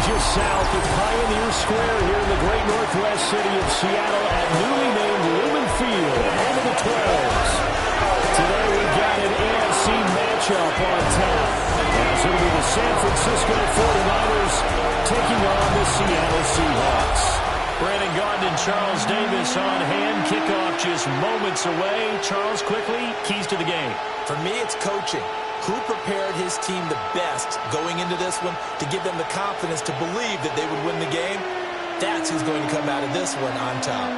just south of Pioneer Square here in the great northwest city of Seattle at newly named Lumen Field, home of the 12s. Today we've got an AFC matchup on tap. As it'll be the San Francisco 49ers taking on the Seattle Seahawks. Brandon Gaudin and Charles Davis on hand. Kickoff just moments away. Charles, quickly, keys to the game. For me, it's coaching. Who prepared his team the best going into this one to give them the confidence to believe that they would win the game? That's who's going to come out of this one on top.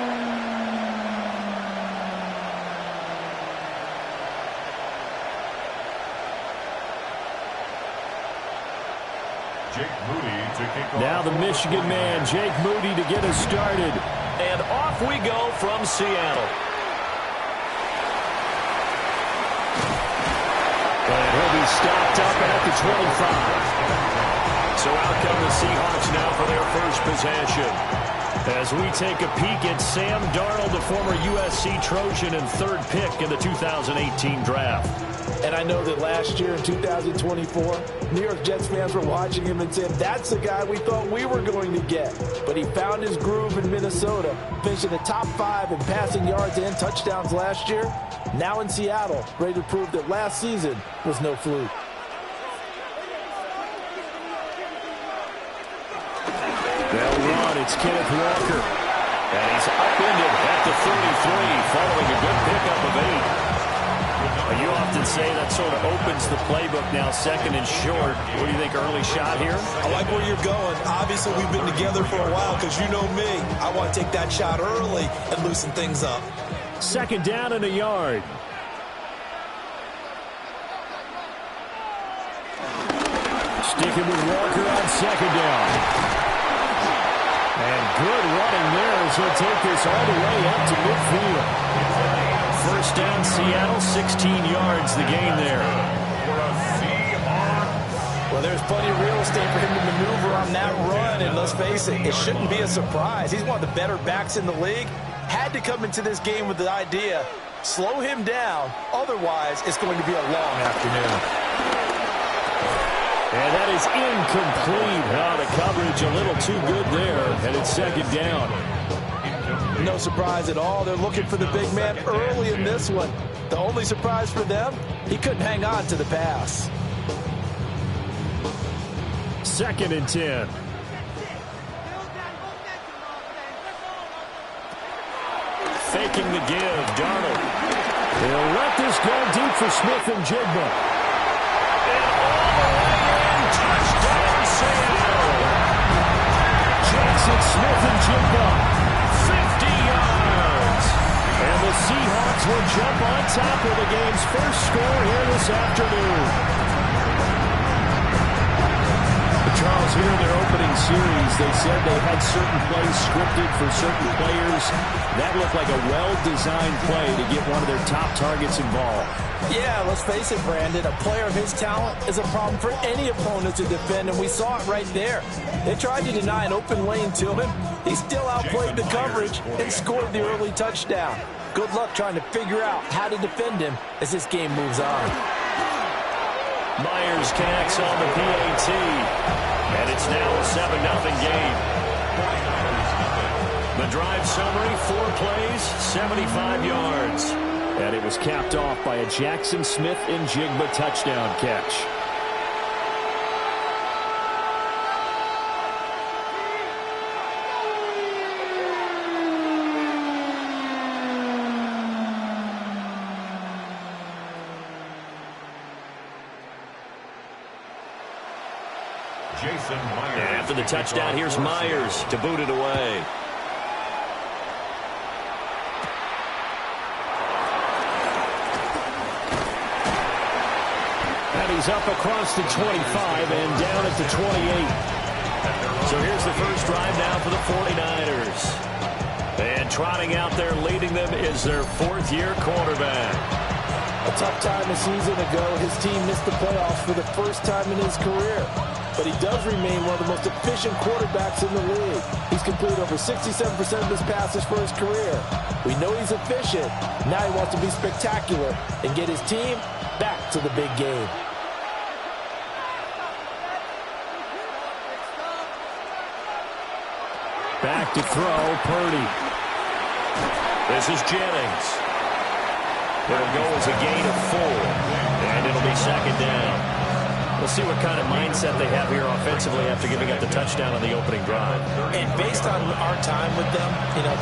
Now the Michigan man, Jake Moody, to get us started. And off we go from Seattle. And he'll be stopped up at the 25. So out come the Seahawks now for their first possession. As we take a peek at Sam Darnold, the former USC Trojan and third pick in the 2018 draft. And I know that last year in 2024, New York Jets fans were watching him and saying, that's the guy we thought we were going to get. But he found his groove in Minnesota, finishing the top 5 in passing yards and touchdowns last year. Now in Seattle, ready to prove that last season was no fluke. They'll run. It's Kenneth Walker. And he's upended at the 33, following a good pickup of 8. You often say that sort of opens the playbook now, second and short. What do you think, early shot here? I like where you're going. Obviously, we've been together for a while because you know me. I want to take that shot early and loosen things up. Second down and a yard. Sticking with Walker on second down. And good running there as he'll take this all the way up to midfield. First down, Seattle, 16 yards, the gain there. Well, there's plenty of real estate for him to maneuver on that run, and let's face it, it shouldn't be a surprise. He's one of the better backs in the league. Had to come into this game with the idea, slow him down, otherwise it's going to be a long afternoon. And that is incomplete. Oh, the coverage a little too good there, and it's second down. No surprise at all. They're looking for the big man early in this one. The only surprise for them, he couldn't hang on to the pass. Second and 10. Faking the give, Darnold. He'll let this go deep for Smith and Jigba. And all the way in, touchdown Seattle. Jackson Smith and Jigba. 50 yards. And the Seahawks will jump on top of the game's first score here this afternoon. Charles, here in their opening series, they said they had certain plays scripted for certain players. That looked like a well-designed play to get one of their top targets involved. Yeah, let's face it, Brandon. A player of his talent is a problem for any opponent to defend, and we saw it right there. They tried to deny an open lane to him. He still outplayed the coverage and scored the early touchdown. Good luck trying to figure out how to defend him as this game moves on. Myers connects on the PAT, and it's now a 7-0 game. The drive summary, 4 plays, 75 yards. And it was capped off by a Jackson Smith and Jigba touchdown catch. And after the touchdown, here's Myers to boot it away. And he's up across the 25 and down at the 28. So here's the first drive now for the 49ers. And trotting out there leading them is their 4th-year quarterback. A tough time a season ago, his team missed the playoffs for the first time in his career. But he does remain one of the most efficient quarterbacks in the league. He's completed over 67% of his passes for his career. We know he's efficient. Now he wants to be spectacular and get his team back to the big game. Back to throw, Purdy. This is Jennings. It'll go as a gain of 4, and it'll be second down. We'll see what kind of mindset they have here offensively after giving up the touchdown on the opening drive. And based on our time with them,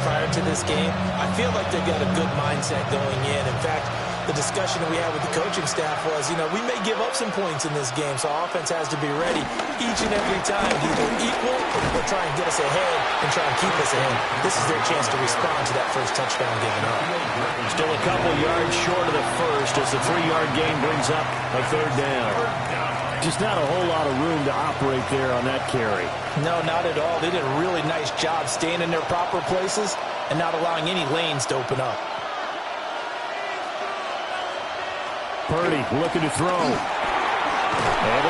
prior to this game, I feel like they've got a good mindset going in. In fact, the discussion that we had with the coaching staff was, we may give up some points in this game, so our offense has to be ready each and every time to either equal or try and get us ahead and try and keep us ahead. This is their chance to respond to that first touchdown given up. Still a couple yards short of the first as the 3-yard gain brings up a third down. Just not a whole lot of room to operate there on that carry. No, not at all. They did a really nice job staying in their proper places and not allowing any lanes to open up. Purdy looking to throw. Able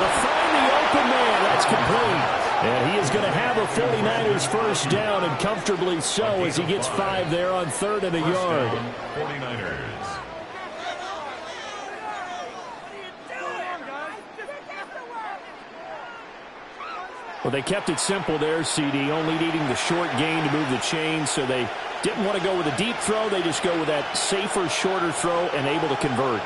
to find the open man. That's complete. And he is going to have a 49ers first down, and comfortably so as he gets 5 there on 3rd and a yard. 49ers. Well, they kept it simple there, CD, only needing the short gain to move the chains, so they didn't want to go with a deep throw. They just go with that safer, shorter throw and able to convert.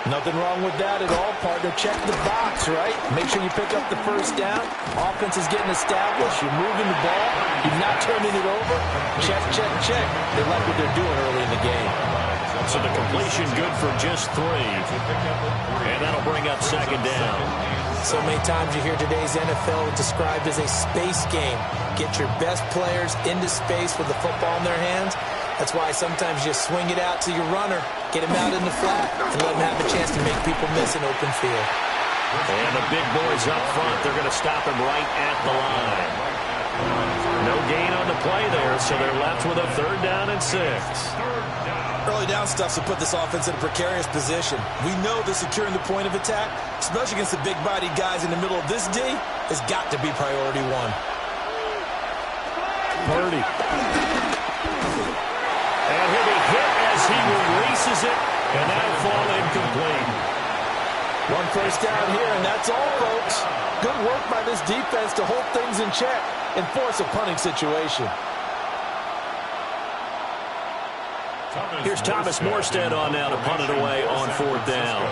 Nothing wrong with that at all, partner. Check the box, right? Make sure you pick up the first down. Offense is getting established. You're moving the ball. You're not turning it over. Check, check, check. They like what they're doing early in the game. So the completion good for just 3. And that'll bring up second down. So many times you hear today's NFL described as a space game. Get your best players into space with the football in their hands. That's why sometimes you swing it out to your runner, get him out in the flat, and let him have a chance to make people miss an open field. And the big boys up front, they're going to stop him right at the line. No gain on the play there, so they're left with a 3rd down and 6. Early down stuff to put this offense in a precarious position. We know that securing the point of attack, especially against the big-bodied guys in the middle of this D, has got to be priority 1. Purdy. And he'll be hit as he releases it, and that'll fall incomplete. 1 first down here, and that's all, folks. Good work by this defense to hold things in check and force a punting situation. Here's Thomas Morstead on now to punt it away on 4th down.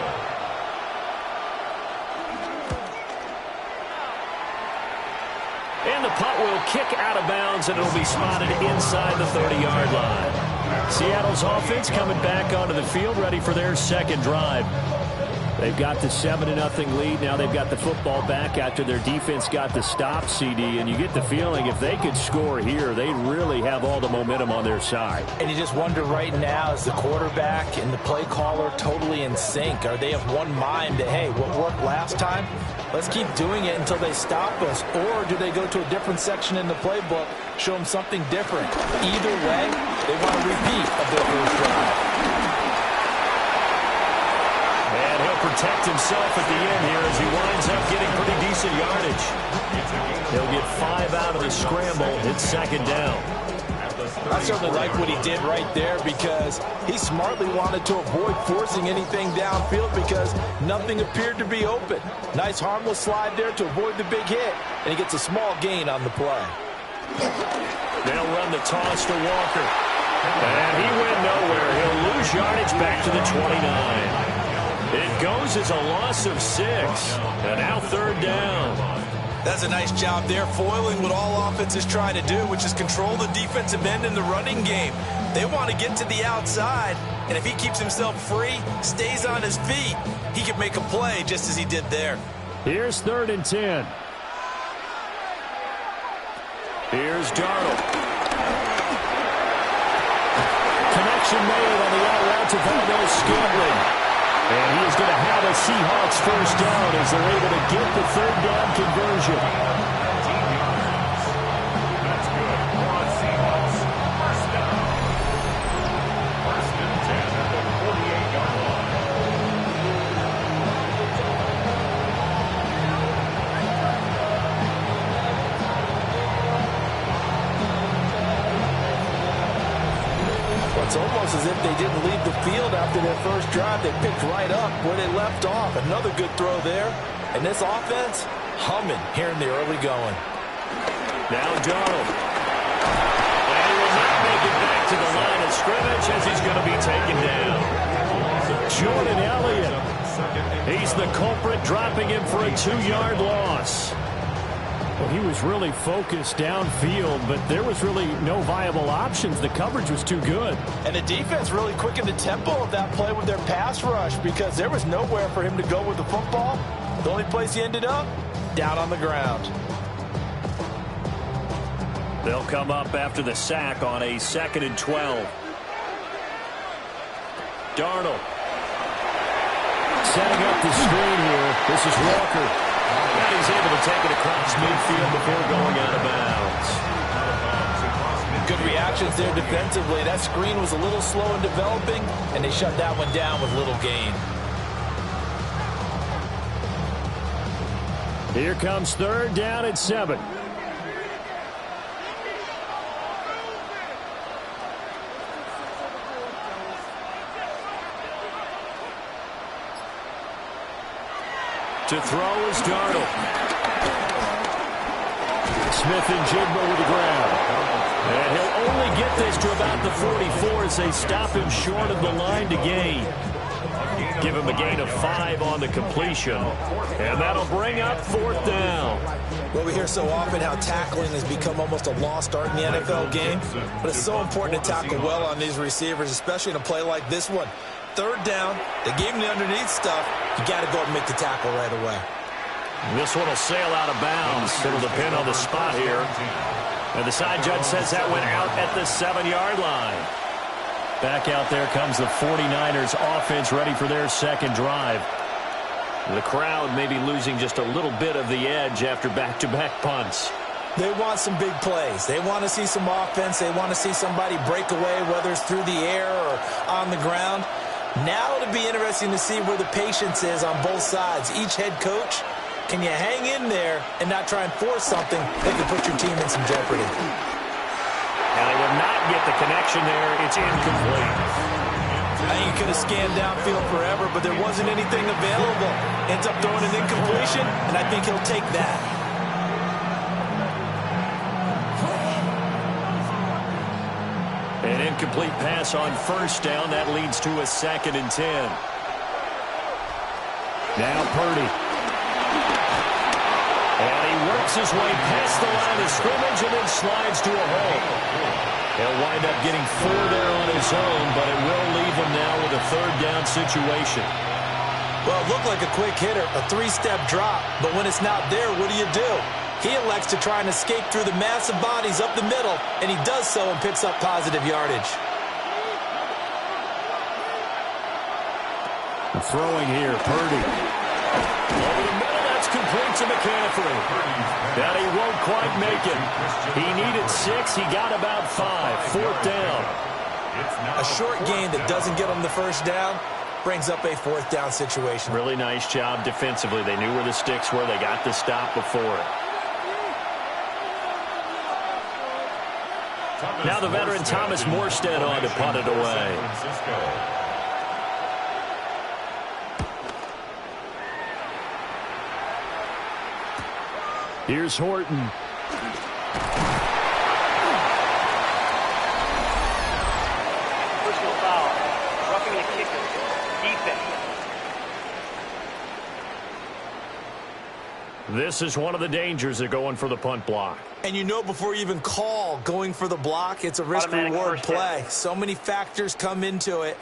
And the punt will kick out of bounds, and it'll be spotted inside the 30-yard line. Seattle's offense coming back onto the field, ready for their second drive. They've got the 7-0 lead. Now they've got the football back after their defense got the stop, CD. And you get the feeling if they could score here, they really have all the momentum on their side. And you just wonder right now, is the quarterback and the play caller totally in sync? Are they of one mind that, hey, what worked last time? Let's keep doing it until they stop us. Or do they go to a different section in the playbook, show them something different? Either way, they want a repeat of their first drive. And he'll protect himself at the end here as he winds up getting pretty decent yardage. He'll get 5 out of the scramble. It's 2nd down. I certainly like what he did right there because he smartly wanted to avoid forcing anything downfield because nothing appeared to be open. Nice harmless slide there to avoid the big hit, and he gets a small gain on the play. They'll run the toss to Walker. And he went nowhere. He'll lose yardage back to the 29. It goes as a loss of 6. And now 3rd down. That's a nice job there, foiling what all offense is trying to do, which is control the defensive end in the running game. They want to get to the outside, and if he keeps himself free, stays on his feet, he can make a play just as he did there. Here's 3rd and 10. Here's Darnold. Connection made on the out route to Valdez-Scantling. And he is going to have a Seahawks first down as they're able to get the 3rd down conversion. That's good. Seahawks first down. 1st and 10 at the 48-yard line. It's almost as if they didn't leave the field after their first drive. They picked right up where they left off. Another good throw there. And this offense, humming here in the early going. Now Darnold. to the line of scrimmage as he's going to be taken down. Jordan Elliott. He's the culprit, dropping him for a 2-yard loss. Well, he was really focused downfield, but there was really no viable options. The coverage was too good. And the defense really quickened the tempo of that play with their pass rush because there was nowhere for him to go with the football. The only place he ended up, down on the ground. They'll come up after the sack on a 2nd and 12. Darnold. Setting up the screen here. This is Walker. And he's able to take it across midfield before going out of bounds. Good reactions there defensively. That screen was a little slow in developing, and they shut that one down with little gain. Here comes 3rd down and 7. To throw is Darnold. Smith and Jigba with the ground. And he'll only get this to about the 44 as they stop him short of the line to gain. Give him a gain of 5 on the completion. And that'll bring up 4th down. Well, we hear so often how tackling has become almost a lost art in the NFL game. But it's so important to tackle well on these receivers, especially in a play like this one. 3rd down, they gave him the underneath stuff. You got to go and make the tackle right away. This one will sail out of bounds. It'll depend on the spot here. And the side judge says that went out at the 7-yard line. Back out there comes the 49ers offense, ready for their 2nd drive. The crowd may be losing just a little bit of the edge after back-to-back punts. They want some big plays. They want to see some offense. They want to see somebody break away, whether it's through the air or on the ground. Now it'll be interesting to see where the patience is on both sides. Each head coach, can you hang in there and not try and force something that could put your team in some jeopardy? And they will not get the connection there. It's incomplete. I think he could have scanned downfield forever, but there wasn't anything available. Ends up throwing an incompletion, and I think he'll take that. An incomplete pass on 1st down. That leads to a 2nd and 10. Now Purdy. And he works his way past the line of scrimmage and then slides to a hole. He'll wind up getting 4 there on his own, but it will leave him now with a 3rd down situation. Well, it looked like a quick hitter, a 3-step drop, but when it's not there, what do? He elects to try and escape through the massive bodies up the middle, and he does so and picks up positive yardage. Throwing here, Purdy. Over the middle, that's complete to McCaffrey. That he won't quite make it. He needed 6. He got about 5. 4th down. A short gain that doesn't get him the 1st down brings up a 4th down situation. Really nice job defensively. They knew where the sticks were. They got the stop before it. Now the veteran Thomas Morstead on to punt it away. Here's Horton. Personal foul. Roughing the kicker. Defense. This is one of the dangers of going for the punt block. And you know before you even call going for the block, it's a risk-reward play. So many factors come into it.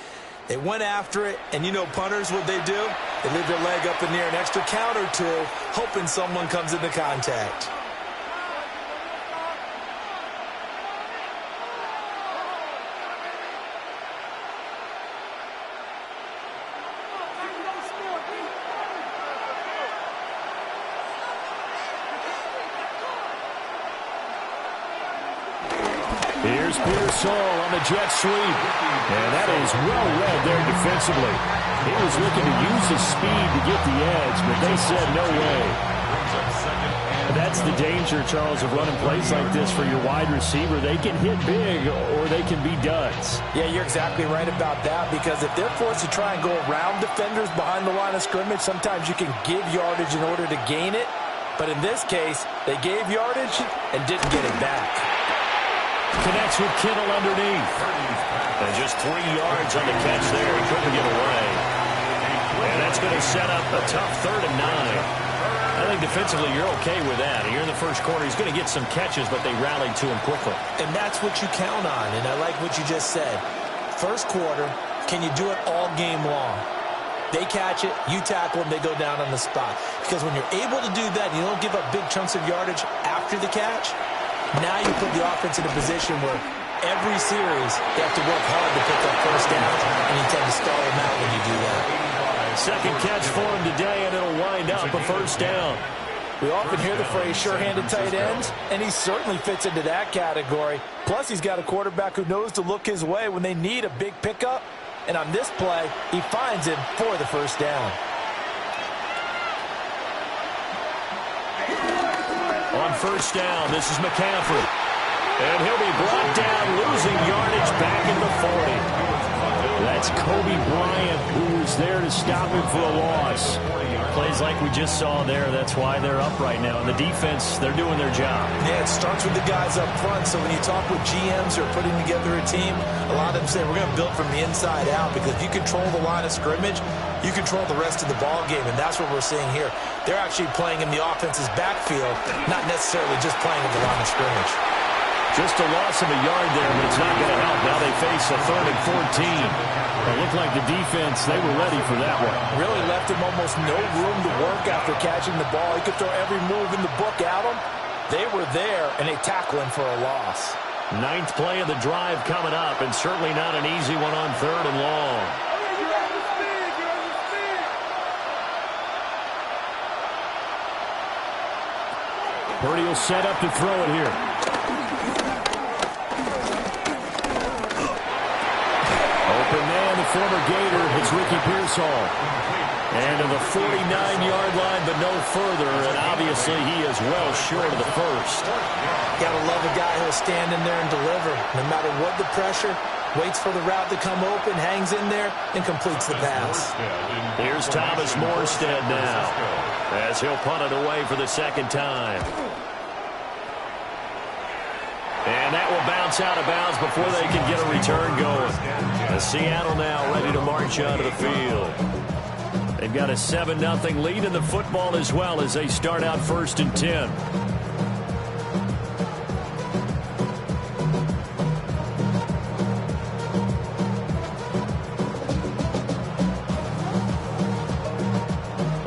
They went after it, and you know punters, what they do? They leave their leg up in the air an extra count or two, hoping someone comes into contact. Here's Pearsall on the jet sweep. And that is well read there defensively. He was looking to use his speed to get the edge, but they said no way. That's the danger, Charles, of running plays like this for your wide receiver. They can hit big or they can be duds. Yeah, you're exactly right about that, because if they're forced to try and go around defenders behind the line of scrimmage, sometimes you can give yardage in order to gain it. But in this case, they gave yardage and didn't get it back. Connects with Kittle underneath. And just 3 yards on the catch there. He couldn't get away. And that's going to set up a tough 3rd and 9. I think defensively you're okay with that. Here in the first quarter, he's going to get some catches, but they rallied to him quickly. And that's what you count on, and I like what you just said. First quarter, can you do it all game long? They catch it, you tackle them, they go down on the spot. Because when you're able to do that and you don't give up big chunks of yardage after the catch, now you put the offense in a position where every series they have to work hard to pick up first downs, and you tend to stall them out when you do that. Second catch for him today, and it'll wind up a first down. We often hear the phrase sure-handed tight ends, and he certainly fits into that category. Plus, he's got a quarterback who knows to look his way when they need a big pickup. And on this play, he finds him for the first down. On first down, this is McCaffrey. And he'll be brought down, losing yardage back in the 40. That's Kobe Bryant, who was there to stop him for a loss. Plays like we just saw there. That's why they're up right now. And the defense, they're doing their job. Yeah, it starts with the guys up front. So when you talk with GMs who are putting together a team, a lot of them say we're going to build from the inside out, because if you control the line of scrimmage, you control the rest of the ball game. And that's what we're seeing here. They're actually playing in the offense's backfield, not necessarily just playing in the line of scrimmage. Just a loss of a yard there, but it's not going to help. Now they face a 3rd and 14. It looked like the defense, they were ready for that one. Really left him almost no room to work after catching the ball. He could throw every move in the book at him. They were there, and they tackle him for a loss. 9th play of the drive coming up, and certainly not an easy one on 3rd and long. Purdy will set up to throw it here. Open man, the former Gator, hits Ricky Pearsall. And to the 49-yard line, but no further. And obviously, he is well short of the first. Gotta love a guy who'll stand in there and deliver. No matter what the pressure, waits for the route to come open, hangs in there, and completes the pass. Here's Thomas Morstead now, as he'll punt it away for the second time. And that will bounce out of bounds before they can get a return going. As Seattle now ready to march onto the field. They've got a 7-0 lead in the football as well as they start out 1st and 10.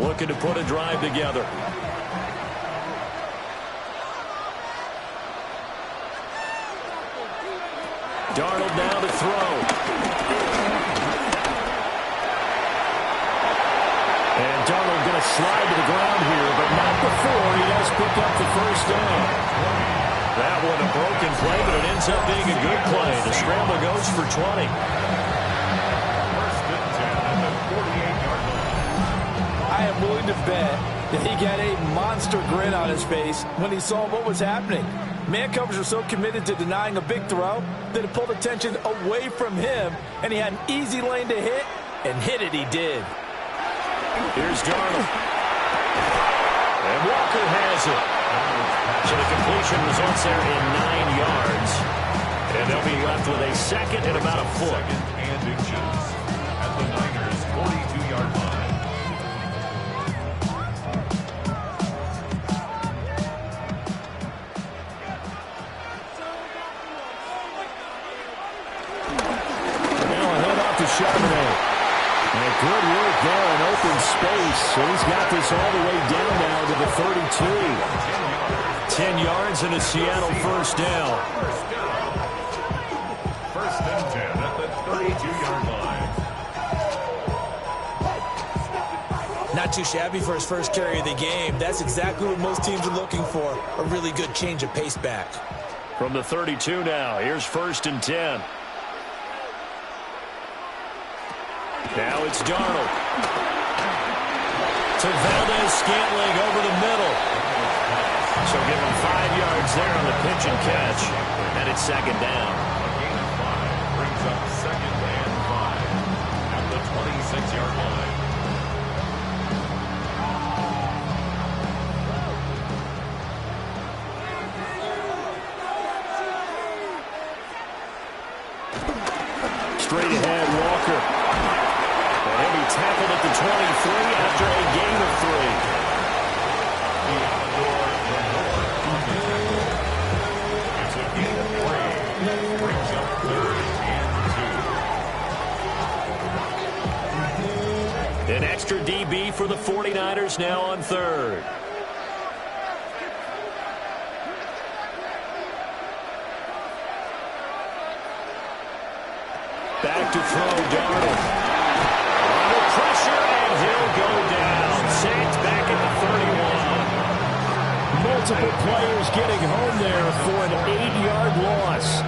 Looking to put a drive together. Darnold now to throw. And Darnold going to slide to the ground here, but not before he does pick up the first down. That one a broken play, but it ends up being a good play. The scramble goes for 20. I am willing to bet that he got a monster grin on his face when he saw what was happening. Man coverage was so committed to denying a big throw that it pulled attention away from him, and he had an easy lane to hit, and hit it he did. Here's Darnold. And Walker has it. So the completion results there in 9 yards. And they'll be left with a second and about a foot. And inches at the Niners' 42-yard line. Charbonnet. And good work there in open space. So he's got this all the way down now to the 32. 10 yards and a Seattle first down. First and 10 at the 32-yard line. Not too shabby for his first carry of the game. That's exactly what most teams are looking for. A really good change of pace back. From the 32 now, here's 1st and 10. Now it's Darnold. To Valdez-Scantling over the middle. So give him 5 yards there on the pitch and catch. And it's second down. A gain of 5 brings up 2nd and 5 at the 26-yard line. straight ahead, Walker. And he'll be tackled at the 23 after a gain of 3. It's a gain of 3. Brings up 3rd and 2. An extra DB for the 49ers now on 3rd. Back to throw, Darnold. Under pressure, and he'll go down. Sacked back at the 31. Multiple players getting home there for an 8-yard loss.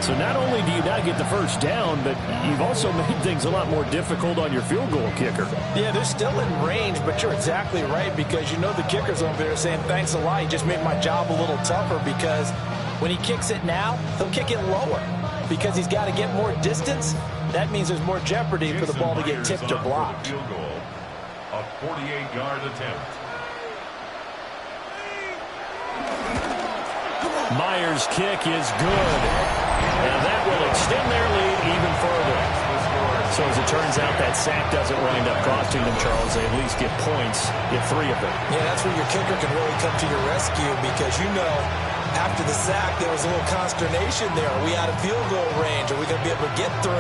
So not only do you not get the first down, but you've also made things a lot more difficult on your field goal kicker. Yeah, they're still in range, but you're exactly right because you know the kicker's over there saying, thanks a lot. You just made my job a little tougher because when he kicks it now, he'll kick it lower because he's got to get more distance. That means there's more jeopardy for the ball to get tipped or blocked. Field goal, a 48-yard attempt. Myers' kick is good. And that will extend their lead even further. So as it turns out, that sack doesn't wind up costing them, Charles. They at least get points, get 3 of them. Yeah, that's where your kicker can really come to your rescue because, you know, after the sack, there was a little consternation there. Are we out of field goal range? Are we going to be able to get 3?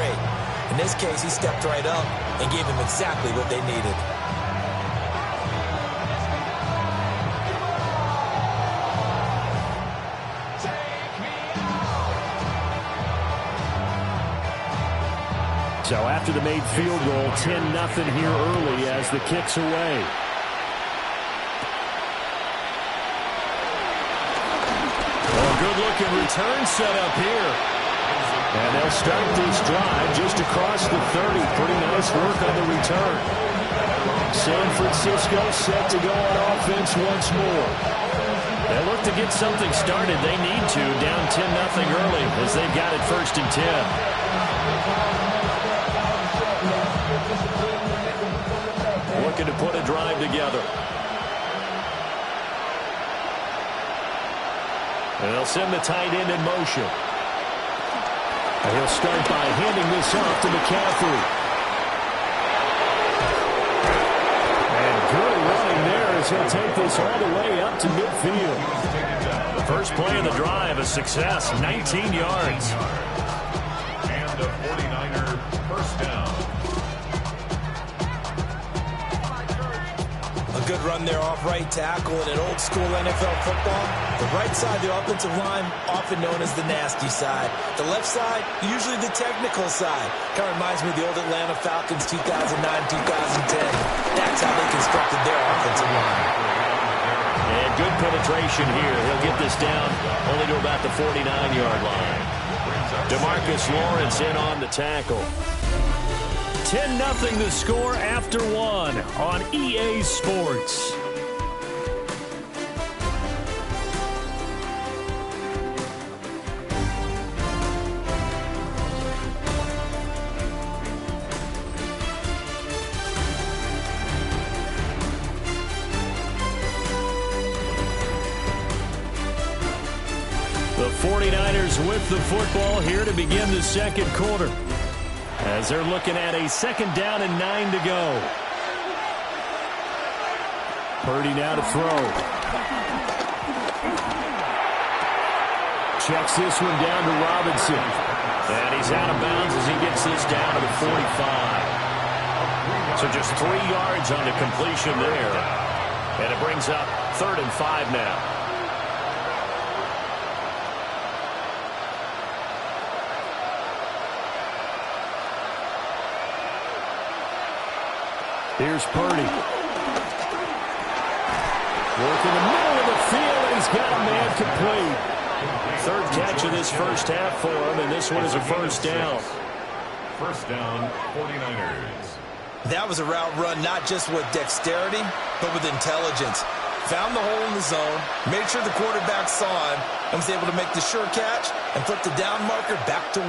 In this case, he stepped right up and gave them exactly what they needed. So after the made field goal, 10-0 here early as the kick's away. Well, good-looking return set up here. And they'll start this drive just across the 30. Pretty nice work on the return. San Francisco set to go on offense once more. They look to get something started. They need to, down 10-0 early as they've got it 1st and 10. Looking to put a drive together. And they'll send the tight end in motion. And he'll start by handing this off to McCaffrey. And good running there as he'll take this all the way up to midfield. The first play of the drive, a success, 19 yards. And a 49er first down. A good run there off right tackle in an old school NFL football. The right side of the offensive line, often known as the nasty side. The left side, usually the technical side. Kind of reminds me of the old Atlanta Falcons 2009-2010. That's how they constructed their offensive line. And good penetration here. He'll get this down only to about the 49-yard line. DeMarcus Lawrence in on the tackle. 10-0 the score after 1 on EA Sports. The 49ers with the football here to begin the second quarter. As they're looking at a 2nd down and 9 to go. Purdy now to throw. Checks this one down to Robinson. And he's out of bounds as he gets this down to the 45. So just 3 yards on the completion there. And it brings up 3rd and 5 now. Here's Purdy. Work in the middle of the field, and he's got a man complete. 3rd catch of this first half for him, and this one is a first down. First down, 49ers. That was a route run not just with dexterity, but with intelligence. Found the hole in the zone, made sure the quarterback saw him, and was able to make the sure catch and flip the down marker back to 1.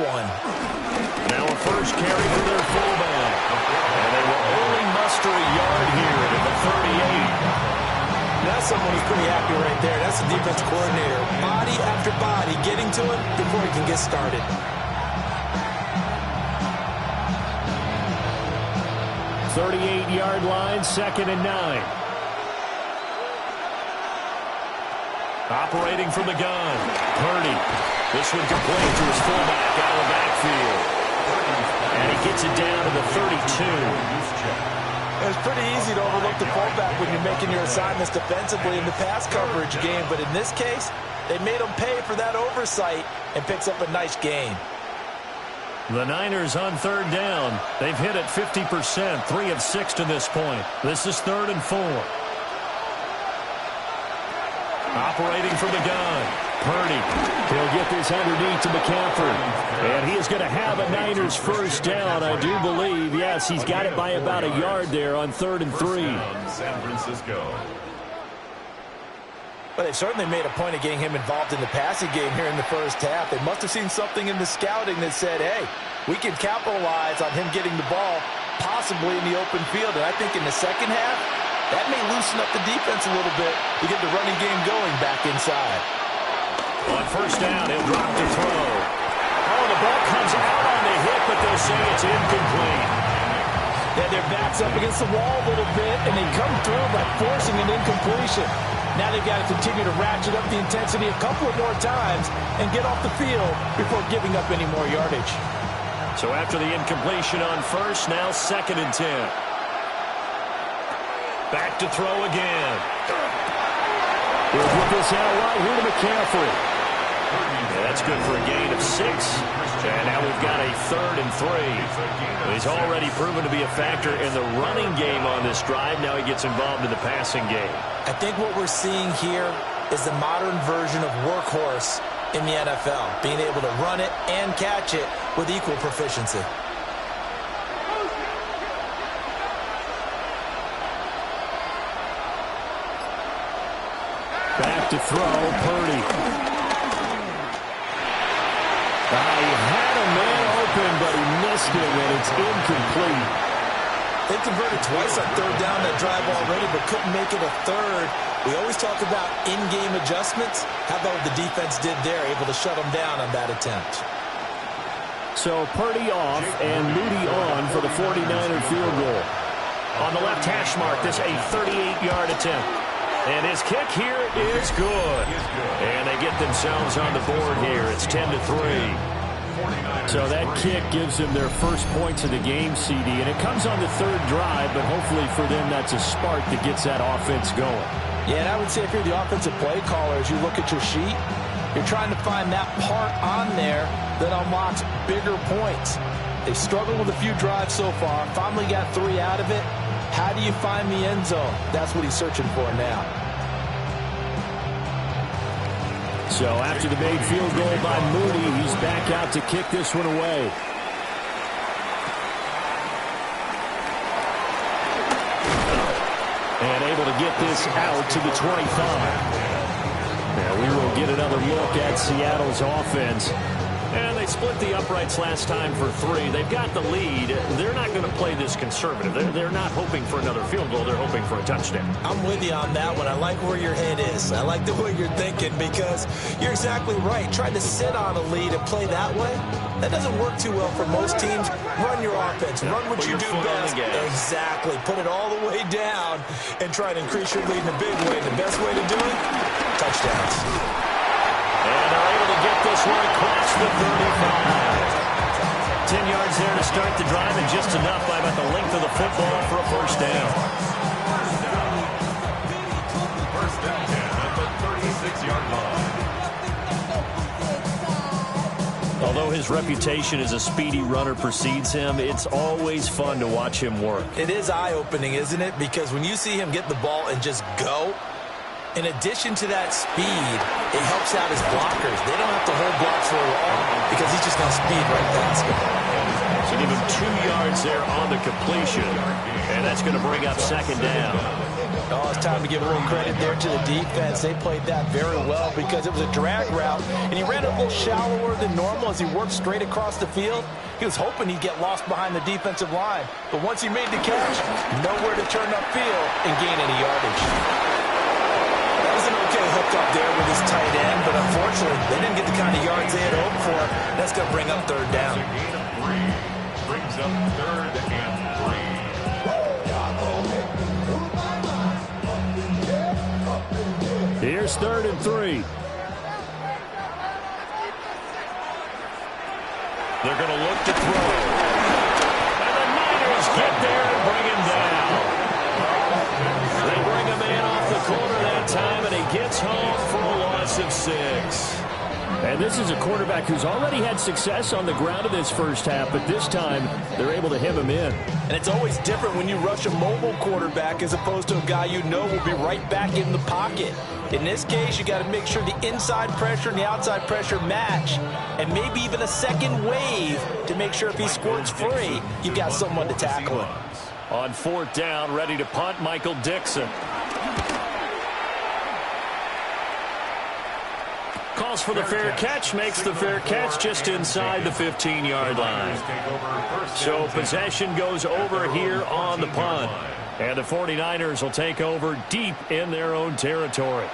Now a first carry for their fullback. And they will only muster a yard here at the 38. That's someone who's pretty happy right there. That's the defense coordinator. Body after body getting to it before he can get started. 38-yard line, 2nd and 9. Operating from the gun, Purdy. This one complete to his fullback out of the backfield. And he gets it down to the 32. It's pretty easy to overlook the fullback when you're making your assignments defensively in the pass coverage game. But in this case, they made him pay for that oversight and picks up a nice gain. The Niners on 3rd down. They've hit it 50%, 3 of 6 to this point. This is 3rd and 4. Operating from the gun, Purdy. He'll get this underneath to McCaffrey. And he is going to have a Niners first down, I do believe. Yes, he's got it by about a yard there on 3rd and 3. San Francisco. Well, they've certainly made a point of getting him involved in the passing game here in the first half. They must have seen something in the scouting that said, hey, we can capitalize on him getting the ball possibly in the open field. And I think in the second half, that may loosen up the defense a little bit to get the running game going back inside. On first down, he'll drop to throw. Oh, the ball comes out on the hit, but they'll say it's incomplete. Yeah, their back's up against the wall a little bit, and they come through by forcing an incompletion. Now they've got to continue to ratchet up the intensity a couple of more times and get off the field before giving up any more yardage. So after the incompletion on first, now 2nd and 10. Back to throw again. He'll get this out right here to McCaffrey. Yeah, that's good for a gain of 6. And now we've got a 3rd and 3. He's already proven to be a factor in the running game on this drive. Now he gets involved in the passing game. I think what we're seeing here is the modern version of workhorse in the NFL, being able to run it and catch it with equal proficiency. Back to throw, Purdy. He had a man open, but he missed it, and it's incomplete. They converted twice on 3rd down that drive already, but couldn't make it a 3rd. We always talk about in-game adjustments. How about what the defense did there, able to shut them down on that attempt? So Purdy off and Moody on for the 49er field goal. On the left hash mark, this a 38-yard attempt. And his kick here is good. And they get themselves on the board here. It's 10-3. So that kick gives them their first points of the game, CD. And it comes on the 3rd drive, but hopefully for them that's a spark that gets that offense going. Yeah, and I would say if you're the offensive play caller, as you look at your sheet, you're trying to find that part on there that unlocks bigger points. They've struggled with a few drives so far, finally got 3 out of it. How do you find the end zone? That's what he's searching for now. So after the made field goal by Moody, he's back out to kick this one away. And able to get this out to the 25. Now we will get another look at Seattle's offense. And they split the uprights last time for 3. They've got the lead. They're not going to play this conservative. They're not hoping for another field goal. They're hoping for a touchdown. I'm with you on that one. I like where your head is. I like the way you're thinking because you're exactly right. Trying to sit on a lead and play that way, that doesn't work too well for most teams. Run your offense. Run what you do best. Exactly. Put it all the way down and try to increase your lead in a big way. The best way to do it, touchdowns. And they're able to get this one across the 35. 10 yards there to start the drive, and just enough by about the length of the football for a first down. First down at the 36-yard line. Although his reputation as a speedy runner precedes him, it's always fun to watch him work. It is eye-opening, isn't it? Because when you see him get the ball and just go, in addition to that speed, it helps out his blockers. They don't have to hold blocks for long because he's just going to speed right past them. So give him 2 yards there on the completion, and that's going to bring up 2nd down. Oh, it's time to give a little credit there to the defense. They played that very well because it was a drag route, and he ran it a little shallower than normal as he worked straight across the field. He was hoping he'd get lost behind the defensive line, but once he made the catch, nowhere to turn upfield and gain any yardage. That was an okay hook up there with his tight end, but unfortunately, they didn't get the kind of yards they had hoped for. That's going to bring up 3rd down. Brings up 3rd and 3. Here's 3rd and 3. They're going to look to throw. And the Niners get there and bring him down. They bring him in off the corner that time, and he gets home for a loss of 6. And this is a quarterback who's already had success on the ground in this first half, but this time they're able to hem him in. And it's always different when you rush a mobile quarterback as opposed to a guy you know will be right back in the pocket. In this case, you got to make sure the inside pressure and the outside pressure match, and maybe even a second wave to make sure if he squirts free, you've got someone to tackle him. On 4th down, ready to punt, Michael Dixon. Calls for the fair catch, makes the fair catch just inside the 15-yard line. So possession goes over here on the punt. And the 49ers will take over deep in their own territory.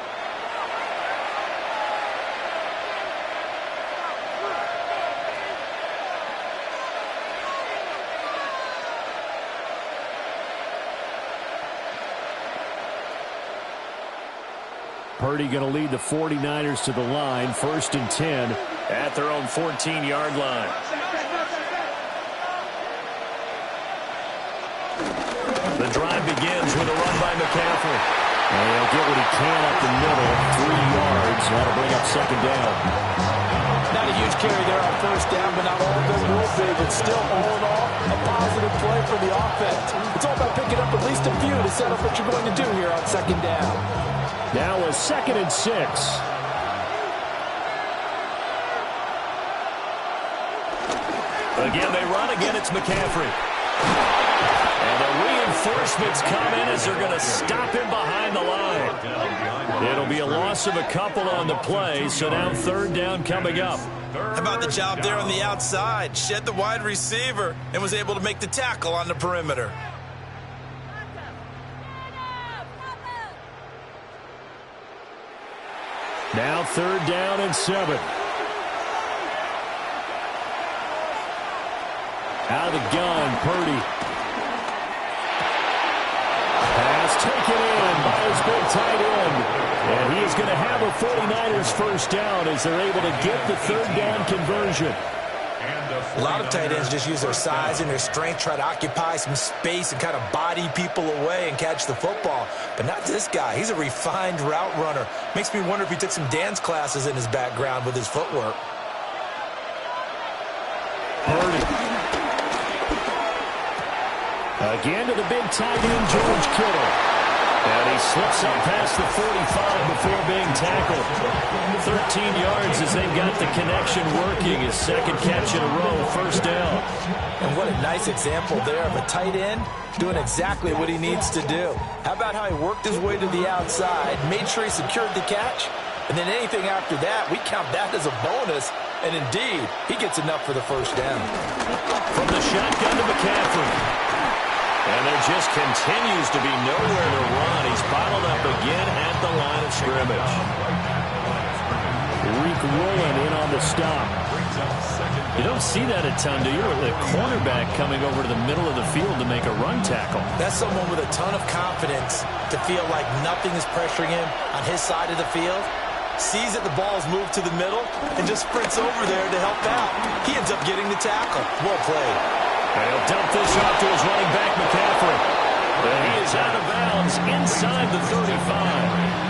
Purdy going to lead the 49ers to the line, 1st and 10 at their own 14-yard line. The drive begins with a run by McCaffrey. And he'll get what he can up the middle, 3 yards. That'll bring up 2nd down. Not a huge carry there on 1st down, but not all of them will be. But still, all in all, a positive play for the offense. It's all about picking up at least a few to set up what you're going to do here on 2nd down. Now a 2nd and 6. Again, they run. Again, it's McCaffrey. And the reinforcements come in as they're going to stop him behind the line. It'll be a loss of a couple on the play, so now 3rd down coming up. How about the job there on the outside? Shed the wide receiver and was able to make the tackle on the perimeter. Now 3rd down and 7. Out of the gun, Purdy. Pass taken in by his big tight end. And he is going to have a 49ers 1st down as they're able to get the 3rd down conversion. A lot of tight ends just use their size and their strength, try to occupy some space and kind of body people away and catch the football. But not this guy. He's a refined route runner. Makes me wonder if he took some dance classes in his background with his footwork. Purdy. Again to the big tight end, George Kittle. And he slips up past the 45 before being tackled. 13 yards as they've got the connection working. His 2nd catch in a row, 1st down. And what a nice example there of a tight end doing exactly what he needs to do. How about how he worked his way to the outside, made sure he secured the catch, and then anything after that, we count that as a bonus. And indeed, he gets enough for the 1st down. From the shotgun to McCaffrey. And there just continues to be nowhere to run. He's bottled up again at the line of scrimmage. Reek rolling in on the stop. You don't see that a ton, do you? The cornerback coming over to the middle of the field to make a run tackle. That's someone with a ton of confidence to feel like nothing is pressuring him on his side of the field. Sees that the ball's moved to the middle and just sprints over there to help out. He ends up getting the tackle. Well played. And he'll dump this off to his running back, McCaffrey. And he is out of bounds inside the 35.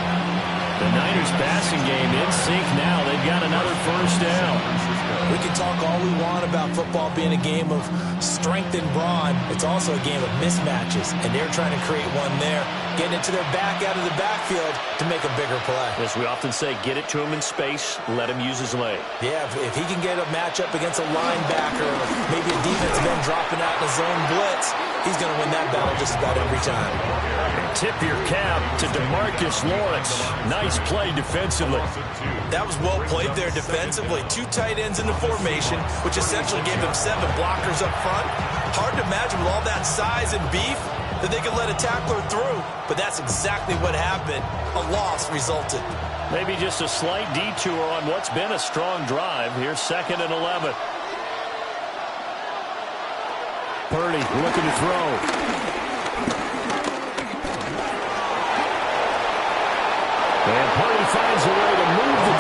The Niners passing game in sync now. They've got another 1st down. We can talk all we want about football being a game of strength and brawn. It's also a game of mismatches, and they're trying to create one there, getting it to their back out of the backfield to make a bigger play. As we often say, get it to him in space, let him use his leg. Yeah, if he can get a matchup against a linebacker, or maybe a defensive end dropping out in a zone blitz, he's going to win that battle just about every time. Tip your cap to DeMarcus Lawrence. Nice play defensively. That was well played there defensively. 2 tight ends in the formation, which essentially gave him 7 blockers up front. Hard to imagine with all that size and beef that they could let a tackler through. But that's exactly what happened. A loss resulted. Maybe just a slight detour on what's been a strong drive. Here's 2nd and 11. Purdy looking to throw. And Purdy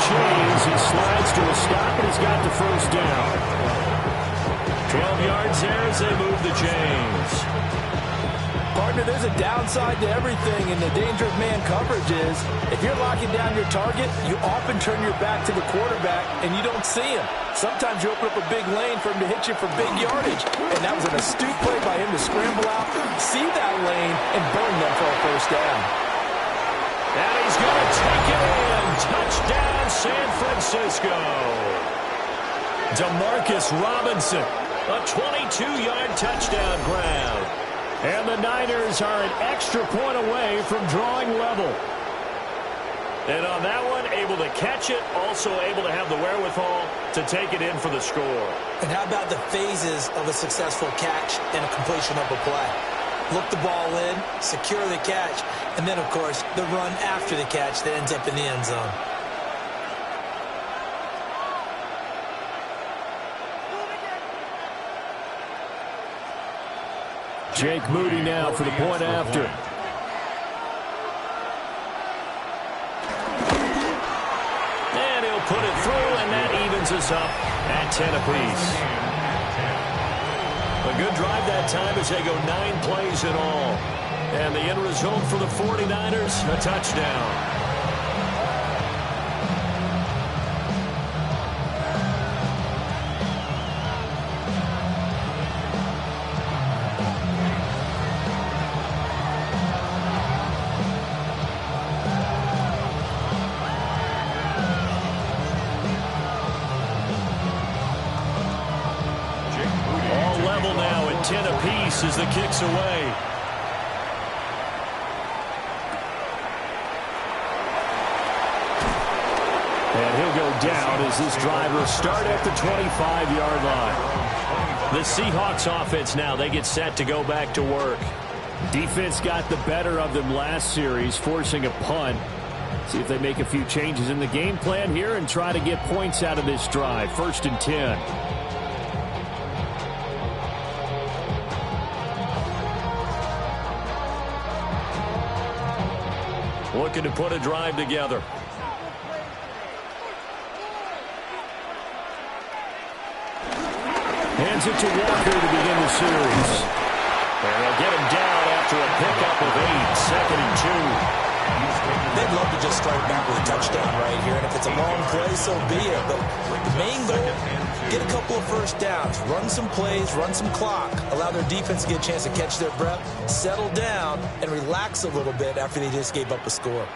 chains. He slides to a stop, and he's got the first down. 12 yards there as they move the chains. Partner, there's a downside to everything, and the danger of man coverage is if you're locking down your target, you often turn your back to the quarterback, and you don't see him. Sometimes you open up a big lane for him to hit you for big yardage, and that was an astute play by him to scramble out, see that lane, and burn them for a first down. And he's going to take it in. Touchdown, San Francisco. Demarcus Robinson, a 22-yard touchdown grab. And the Niners are an extra point away from drawing level. And on that one, able to catch it, also able to have the wherewithal to take it in for the score. And how about the phases of a successful catch and a completion of a play? Look the ball in, secure the catch, and then, of course, the run after the catch that ends up in the end zone. Jake Moody now for the point after. And he'll put it through, and that evens us up at 10 apiece. A good drive that time as they go 9 plays in all. And the end result for the 49ers, a touchdown. Now at 10 apiece as the kick's away. And he'll go down as this drive will start at the 25-yard line. The Seahawks offense now, they get set to go back to work. Defense got the better of them last series, forcing a punt. See if they make a few changes in the game plan here and try to get points out of this drive. 1st and 10. Looking to put a drive together. Hands it to Walker to begin the series. And they'll get him down after a pickup of 8, 2nd and 2. They'd love to just start back with a touchdown right here, and if it's a long play, so be it. But the main goal, get a couple of first downs, run some plays, run some clock, allow their defense to get a chance to catch their breath, settle down, and relax a little bit after they just gave up a score.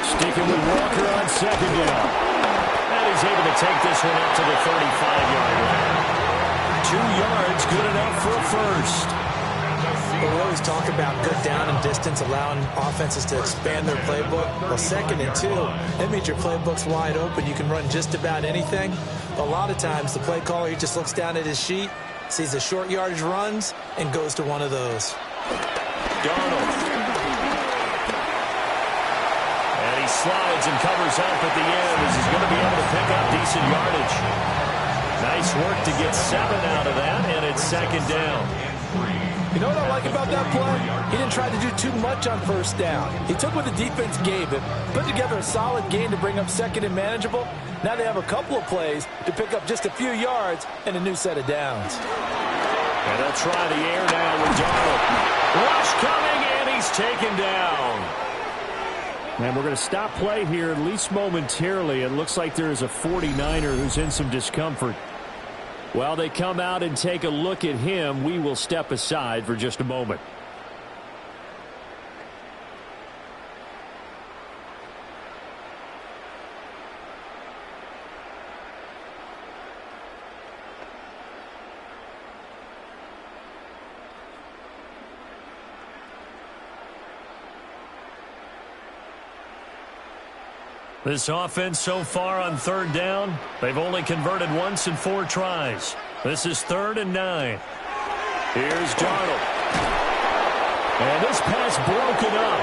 Sticking with Walker on 2nd down. And he's able to take this one up to the 35-yard line. 2 yards, good enough for a first. Well, we always talk about good down and distance, allowing offenses to expand their playbook. Well, 2nd and 2, that means your playbook's wide open. You can run just about anything. But a lot of times, the play caller, he just looks down at his sheet, sees the short yardage runs, and goes to one of those. Darnold. And he slides and covers up at the end as he's going to be able to pick up decent yardage. Nice work to get 7 out of that, and it's 2nd down. You know what I like about that play? He didn't try to do too much on 1st down. He took what the defense gave him, put together a solid game to bring up 2nd and manageable. Now they have a couple of plays to pick up just a few yards and a new set of downs. And they'll try the air now with Darnold. Rush coming, and he's taken down. And we're going to stop play here, at least momentarily. It looks like there is a 49er who's in some discomfort. While they come out and take a look at him, we will step aside for just a moment. This offense so far on 3rd down, they've only converted once in 4 tries. This is 3rd and 9. Here's Darnold. And this pass broken up.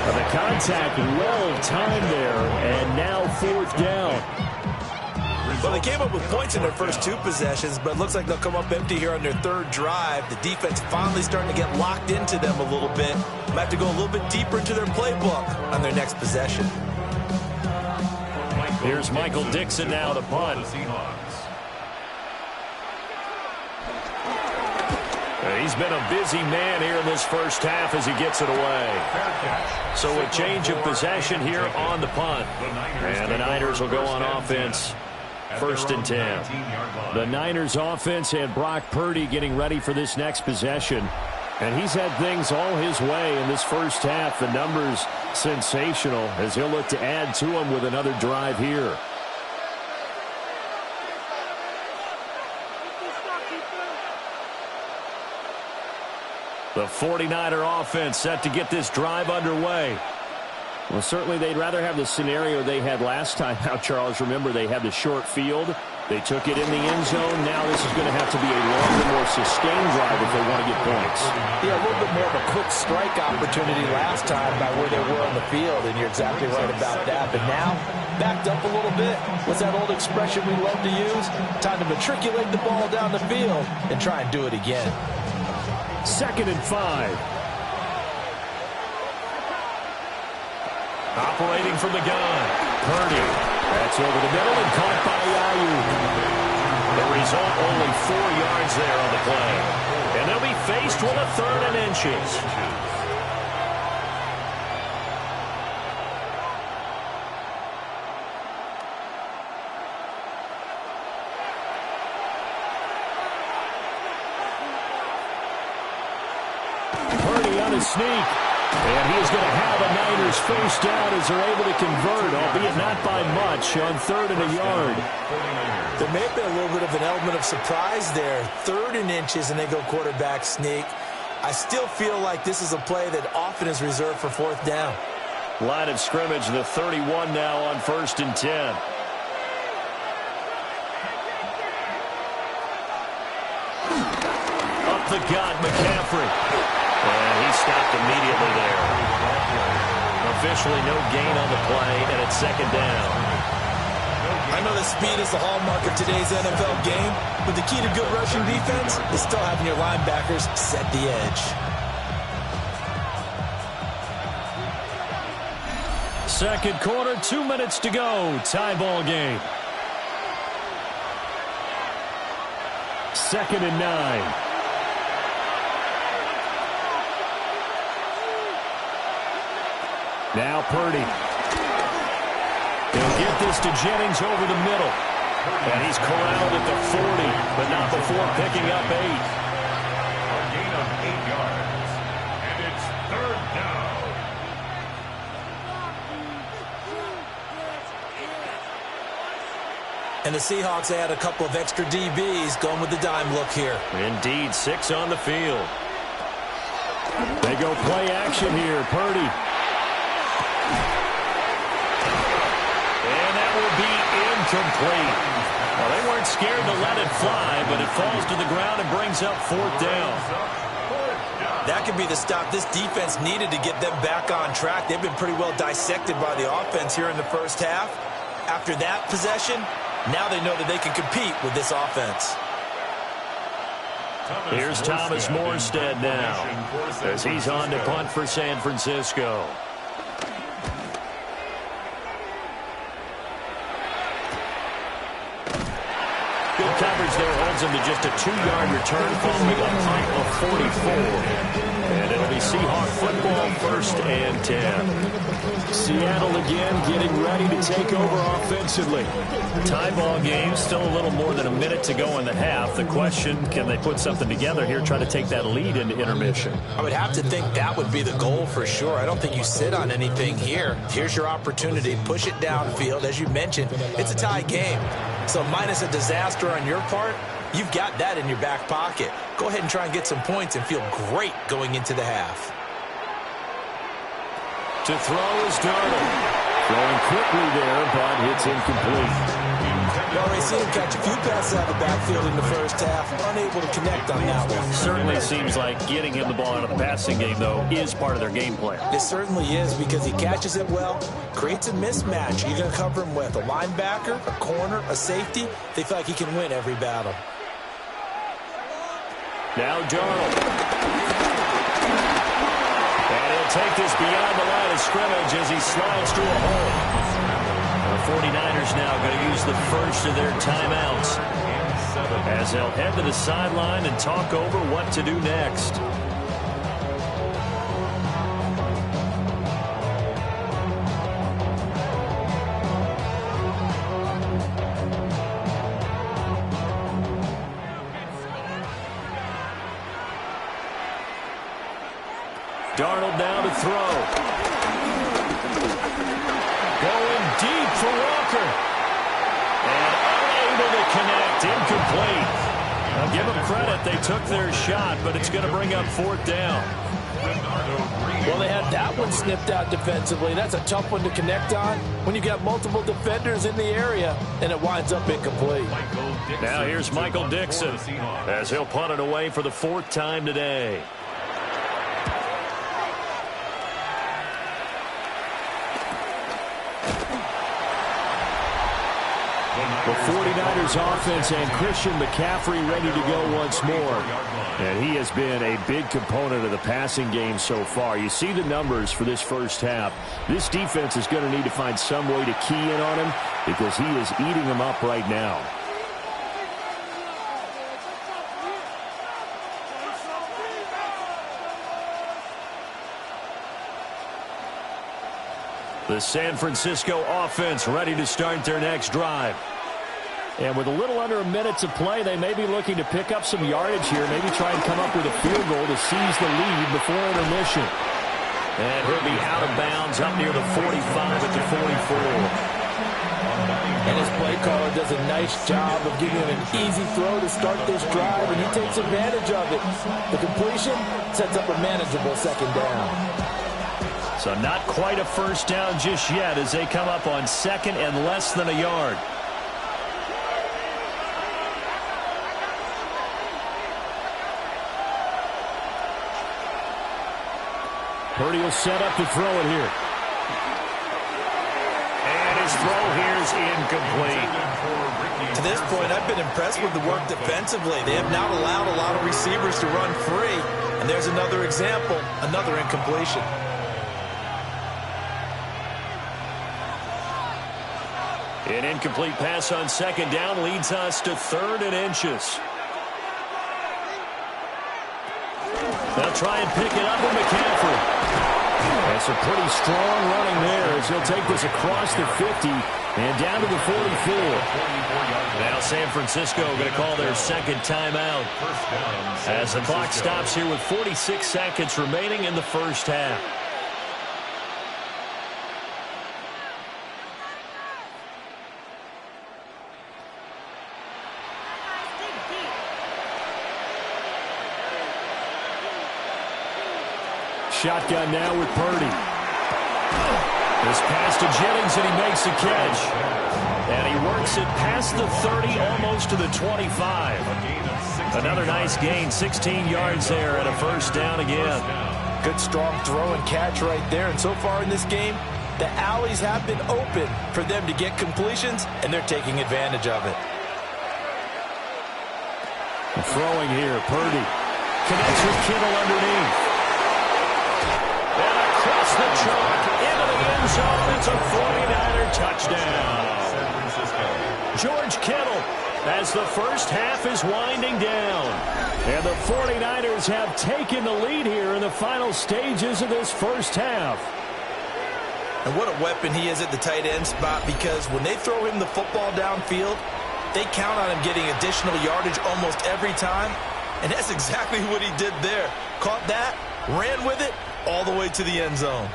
And the contact well timed there, and now 4th down. Well, they came up with points in their first 2 possessions, but it looks like they'll come up empty here on their 3rd drive. The defense finally starting to get locked into them a little bit. Might have to go a little bit deeper into their playbook on their next possession. Here's Michael Dixon now to punt. He's been a busy man here in this first half as he gets it away. So a change of possession here on the punt. And the Niners will go on offense. 1st and 10. The Niners offense had Brock Purdy getting ready for this next possession. And he's had things all his way in this first half. The numbers sensational as he'll look to add to them with another drive here. The 49er offense set to get this drive underway. Well, certainly they'd rather have the scenario they had last time out, Charles. Remember, they had the short field. They took it in the end zone. Now this is going to have to be a longer, more sustained drive if they want to get points. Yeah, a little bit more of a quick strike opportunity last time by where they were on the field, and you're exactly right about that. But now, backed up a little bit. What's that old expression we love to use? Time to matriculate the ball down the field and try and do it again. 2nd and 5. Operating from the gun. Purdy. That's over the middle and caught by Ayuk. The result, only 4 yards there on the play. And they'll be faced with a 3rd and inches. Purdy on his sneak. And he is going to have the Niners face down as they're able to convert, albeit not by much, on 3rd and a yard. There may have been a little bit of an element of surprise there. 3rd and inches, and they go quarterback sneak. I still feel like this is a play that often is reserved for 4th down. Line of scrimmage, the 31 now on 1st and 10. Up the gut, McCaffrey. And he stopped immediately there. Officially no gain on the play, and it's 2nd down. I know that speed is the hallmark of today's NFL game, but the key to good rushing defense is still having your linebackers set the edge. 2nd quarter, 2 minutes to go. Tie ball game. 2nd and 9. Now Purdy. He'll get this to Jennings over the middle. And he's corralled at the 40, but not before picking up 8. A gain of 8 yards. And it's 3rd down. And the Seahawks add a couple of extra DBs going with the dime look here. Indeed, 6 on the field. They go play action here. Purdy. And that will be incomplete. Well, they weren't scared to let it fly, but it falls to the ground and brings up 4th down. That could be the stop this defense needed to get them back on track. They've been pretty well dissected by the offense here in the first half. After that possession, now they know that they can compete with this offense. Here's Thomas Morstead now as he's on to punt for San Francisco. Good coverage there, holds him to just a 2-yard return following a punt of 44. And it'll be Seahawk football, 1st and 10. Seattle again getting ready to take over offensively. Tie ball game, still a little more than a minute to go in the half. The question, can they put something together here, try to take that lead into intermission? I would have to think that would be the goal for sure. I don't think you sit on anything here. Here's your opportunity. Push it downfield. As you mentioned, it's a tie game. So minus a disaster on your part, you've got that in your back pocket. Go ahead and try and get some points and feel great going into the half. To throw is Darnold. Throwing quickly there, but it's incomplete. You already seen him catch a few passes out of the backfield in the first half. Unable to connect on that one. Certainly seems like getting him the ball out of the passing game, though, is part of their game plan. It certainly is because he catches it well, creates a mismatch. You're going to cover him with a linebacker, a corner, a safety. They feel like he can win every battle. Now Darnold. And he'll take this beyond the line of scrimmage as he slides through a hole. A 49ers now going to use the first of their timeouts as they'll head to the sideline and talk over what to do next. Darnold now to throw. Going deep for Walker. And unable to connect. Incomplete. I'll give them credit. They took their shot, but it's going to bring up fourth down. Well, they had that one snipped out defensively. That's a tough one to connect on when you got multiple defenders in the area, and it winds up incomplete. Now here's Michael Dixon as he'll punt it away for the fourth time today. The 49ers offense and Christian McCaffrey ready to go once more. And he has been a big component of the passing game so far. You see the numbers for this first half. This defense is going to need to find some way to key in on him because he is eating them up right now. The San Francisco offense ready to start their next drive. And with a little under a minute to play, they may be looking to pick up some yardage here, maybe try and come up with a field goal to seize the lead before intermission. And he'll be out of bounds up near the 45 at the 44. And his play caller does a nice job of giving him an easy throw to start this drive, and he takes advantage of it. The completion sets up a manageable second down. So not quite a first down just yet as they come up on second and less than a yard. Purdy will set up to throw it here. And his throw here is incomplete. To this point, I've been impressed with the work defensively. They have not allowed a lot of receivers to run free. And there's another example, another incompletion. An incomplete pass on second down leads us to 3rd and inches. They'll try and pick it up with McCaffrey. That's a pretty strong running there as he'll take this across the 50 and down to the 44. Now San Francisco going to call their second timeout as the clock stops here with 46 seconds remaining in the first half. Shotgun now with Purdy. This pass to Jennings, and he makes the catch. And he works it past the 30, almost to the 25. Another nice gain, 16 yards there, and a first down again. Good strong throw and catch right there. And so far in this game, the alleys have been open for them to get completions, and they're taking advantage of it. Throwing here, Purdy. Connects with Kittle underneath. Across the chalk, into the end zone. It's a 49er touchdown. George Kittle as the first half is winding down. And the 49ers have taken the lead here in the final stages of this first half. And what a weapon he is at the tight end spot, because when they throw him the football downfield, they count on him getting additional yardage almost every time. And that's exactly what he did there. Caught that, ran with it, all the way to the end zone.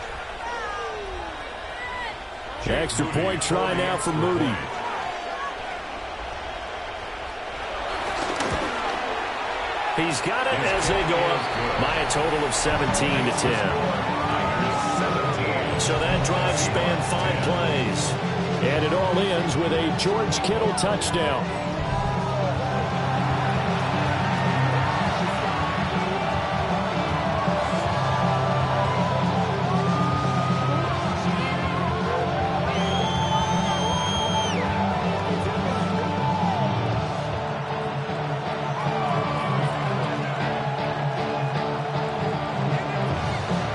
Extra point try now for Moody. He's got it as they go up by a total of 17-10. So that drive spanned 5 plays. And it all ends with a George Kittle touchdown.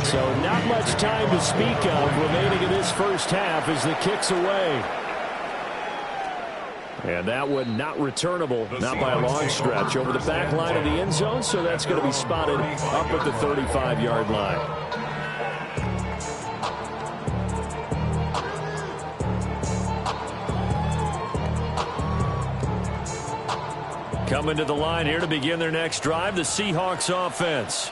So not much time to speak of remaining in this first half as the kick's away. And that one not returnable, not by a long stretch, over the back line of the end zone, so that's going to be spotted up at the 35-yard line. Coming to the line here to begin their next drive, the Seahawks offense.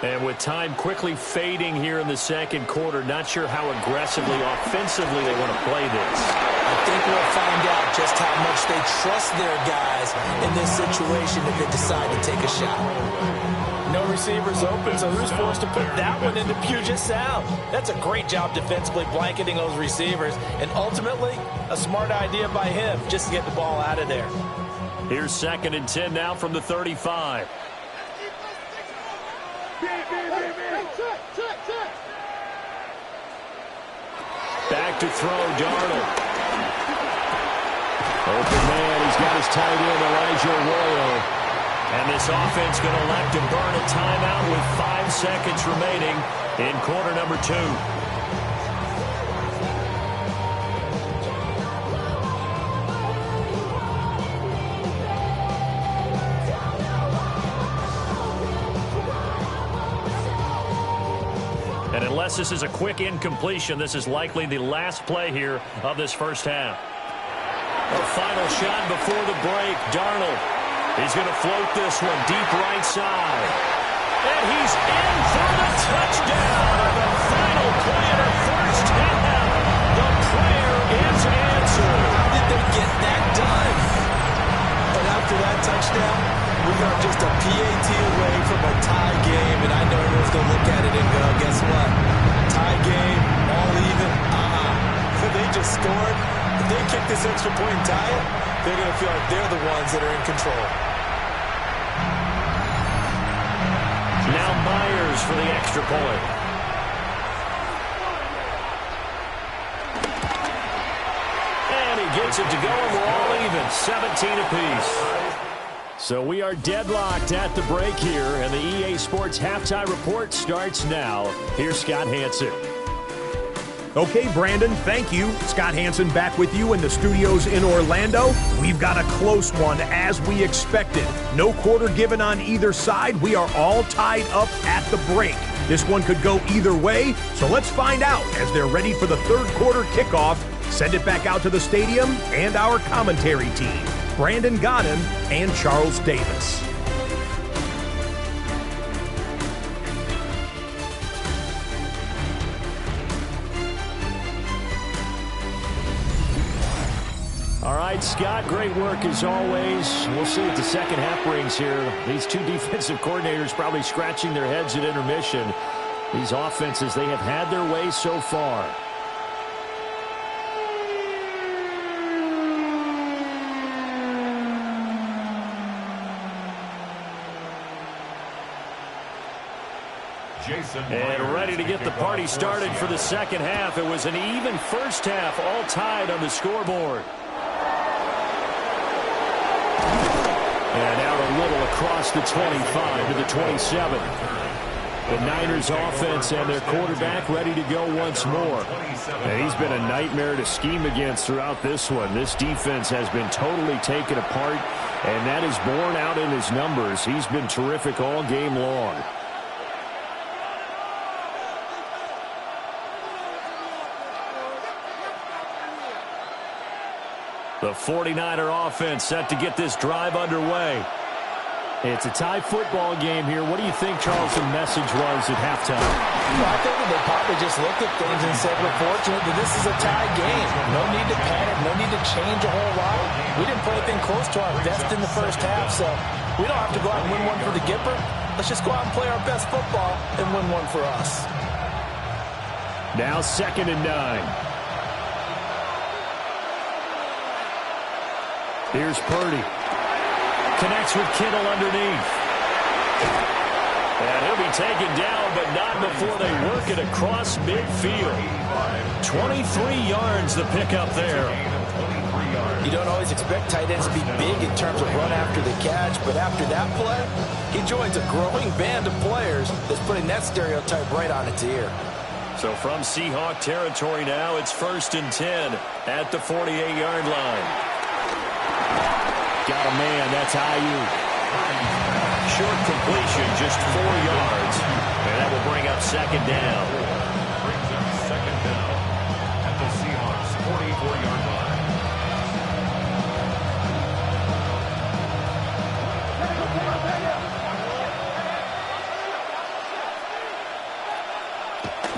And with time quickly fading here in the second quarter, not sure how aggressively, offensively they want to play this. I think we'll find out just how much they trust their guys in this situation if they decide to take a shot. No receivers open, so who's forced to put that one into Puget Sound? That's a great job defensively blanketing those receivers, and ultimately, a smart idea by him just to get the ball out of there. Here's 2nd and 10 now from the 35. Back to throw, Darnold. Open man, he's got his tight end, Elijah Arroyo. And this offense going to elect to burn a timeout with 5 seconds remaining in quarter number 2. And unless this is a quick incompletion, this is likely the last play here of this first half. A final shot before the break. Darnold. He's going to float this one deep right side. And he's in for the touchdown. The final play of the first half. The prayer is answered. How did they get that done? And after that touchdown, we are just a PAT away from a tie game, and I know everyone's going to look at it and go, guess what? Tie game, all even, they just scored. If they kick this extra point and tie it, they're going to feel like they're the ones that are in control. Now Myers for the extra point. And he gets it to go, and we're all even, 17 apiece. So we are deadlocked at the break here, and the EA Sports Halftime Report starts now. Here's Scott Hanson. Okay, Brandon, thank you. Scott Hanson back with you in the studios in Orlando. We've got a close one, as we expected. No quarter given on either side. We are all tied up at the break. This one could go either way, so let's find out as they're ready for the third quarter kickoff. Send it back out to the stadium and our commentary team, Brandon Godden and Charles Davis. All right, Scott, great work as always. We'll see what the second half brings here. These two defensive coordinators probably scratching their heads at intermission. These offenses, they have had their way so far. And ready to get the party started for the second half. It was an even first half, all tied on the scoreboard. And out a little across the 25 to the 27. The Niners offense and their quarterback ready to go once more. And he's been a nightmare to scheme against throughout this one. This defense has been totally taken apart, and that is borne out in his numbers. He's been terrific all game long. The 49er offense set to get this drive underway. It's a tie football game here. What do you think, Charles, the message was at halftime? Well, I think they probably just looked at things and said, we're fortunate that this is a tie game. No need to panic, no need to change a whole lot. We didn't play anything close to our best in the first half, so we don't have to go out and win one for the Gipper. Let's just go out and play our best football and win one for us. Now 2nd and 9. Here's Purdy. Connects with Kittle underneath. And he'll be taken down, but not before they work it across midfield. 23 yards the pickup there. You don't always expect tight ends to be big in terms of run after the catch, but after that play, he joins a growing band of players that's putting that stereotype right on its ear. So from Seahawk territory now, it's 1st and 10 at the 48-yard line. Got a man. That's Ayuk. Short completion, just 4 yards. And that will bring up second down. Brings up second down at the Seahawks 44-yard line.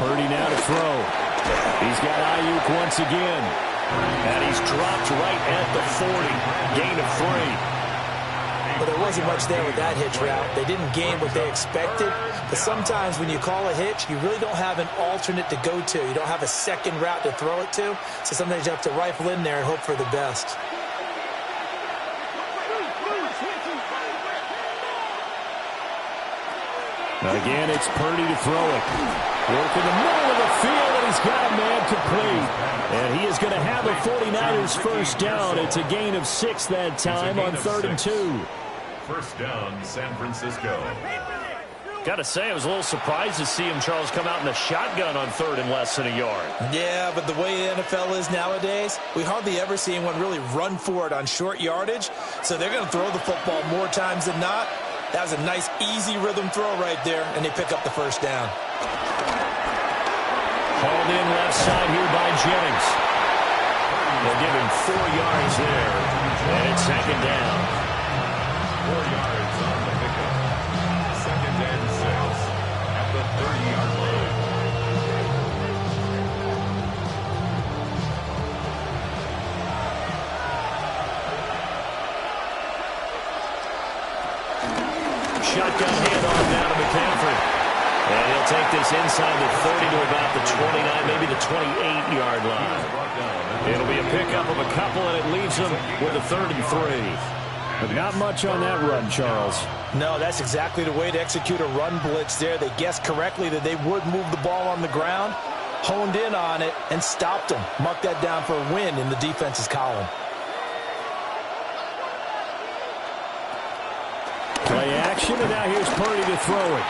Purdy now to throw. He's got Ayuk once again. And he's dropped right at the 40. Gain of 3. But there wasn't much there with that hitch route. They didn't gain what they expected. But sometimes when you call a hitch, you really don't have an alternate to go to. You don't have a second route to throw it to. So sometimes you have to rifle in there and hope for the best. Again, it's Purdy to throw it. Work in the middle of the field, and he's got a man complete. And he is going to have a 49ers first down. It's a gain of 6 that time on 3rd and 2. First down, San Francisco. Got to say, I was a little surprised to see him, Charles, come out in the shotgun on 3rd and less than a yard. Yeah, but the way the NFL is nowadays, we hardly ever see anyone really run for it on short yardage. So they're going to throw the football more times than not. That was a nice, easy rhythm throw right there, and they pick up the first down. Hauled in left side here by Jennings. They'll give him 4 yards there, and it's second down. 4 yards on the pickup. Second and 6 at the 30-yard line. Shotgun handoff now to McCaffrey. And he'll take this inside the 30 to about the 29, maybe the 28-yard line. It'll be a pickup of a couple, and it leaves them with a 3rd and 3. But not much on that run, Charles. No, that's exactly the way to execute a run blitz there. They guessed correctly that they would move the ball on the ground, honed in on it, and stopped them. Mark that down for a win in the defense's column. Play action, and now here's Purdy to throw it.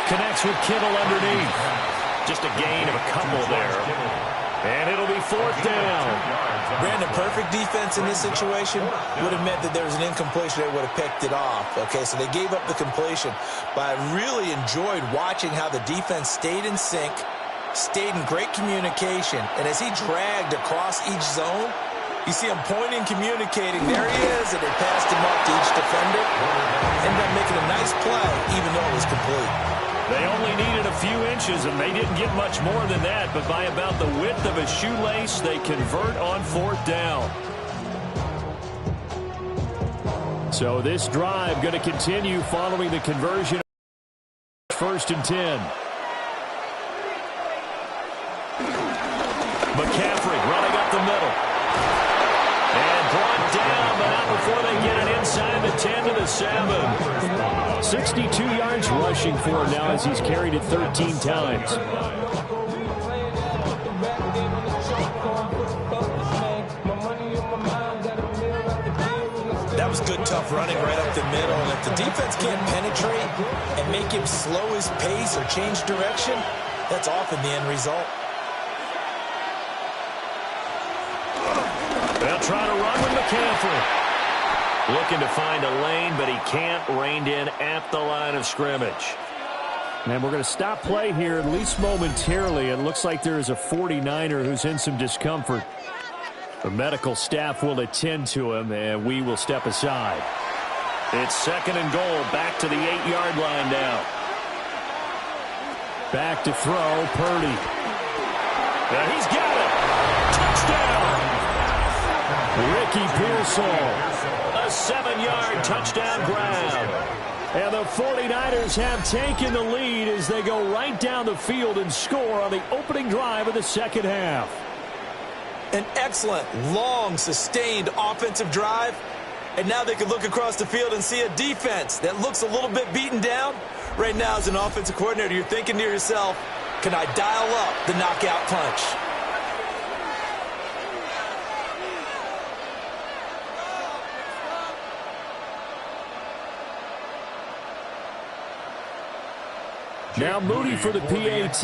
Connects with Kittle underneath. Just a gain of a couple there. And it'll be 4th down. Brandon, perfect defense in this situation would have meant that there was an incompletion. They would have picked it off. Okay, so they gave up the completion. But I really enjoyed watching how the defense stayed in sync, stayed in great communication. And as he dragged across each zone, you see him pointing, communicating. There he is, and they passed him up to each defender. Ended up making a nice play, even though it was complete. They only needed a few inches, and they didn't get much more than that. But by about the width of a shoelace, they convert on 4th down. So this drive going to continue following the conversion. 1st and 10. McCaffrey running up the middle. And brought down, but not before they get it inside the 10 to the 7. 62 yards rushing for him now as he's carried it 13 times. That was good, tough running right up the middle. And if the defense can't penetrate and make him slow his pace or change direction, that's often the end result. They'll try to run with McCaffrey. Looking to find a lane, but he can't. Reined in at the line of scrimmage. And we're going to stop play here, at least momentarily. It looks like there is a 49er who's in some discomfort. The medical staff will attend to him, and we will step aside. It's 2nd and goal, back to the 8-yard line now. Back to throw, Purdy. Now he's got it. Touchdown. Ricky Pearsall. A 7-yard touchdown grab. And the 49ers have taken the lead as they go right down the field and score on the opening drive of the second half. An excellent, long, sustained offensive drive. And now they can look across the field and see a defense that looks a little bit beaten down. Right now, as an offensive coordinator, you're thinking to yourself, can I dial up the knockout punch? Now Moody for the PAT.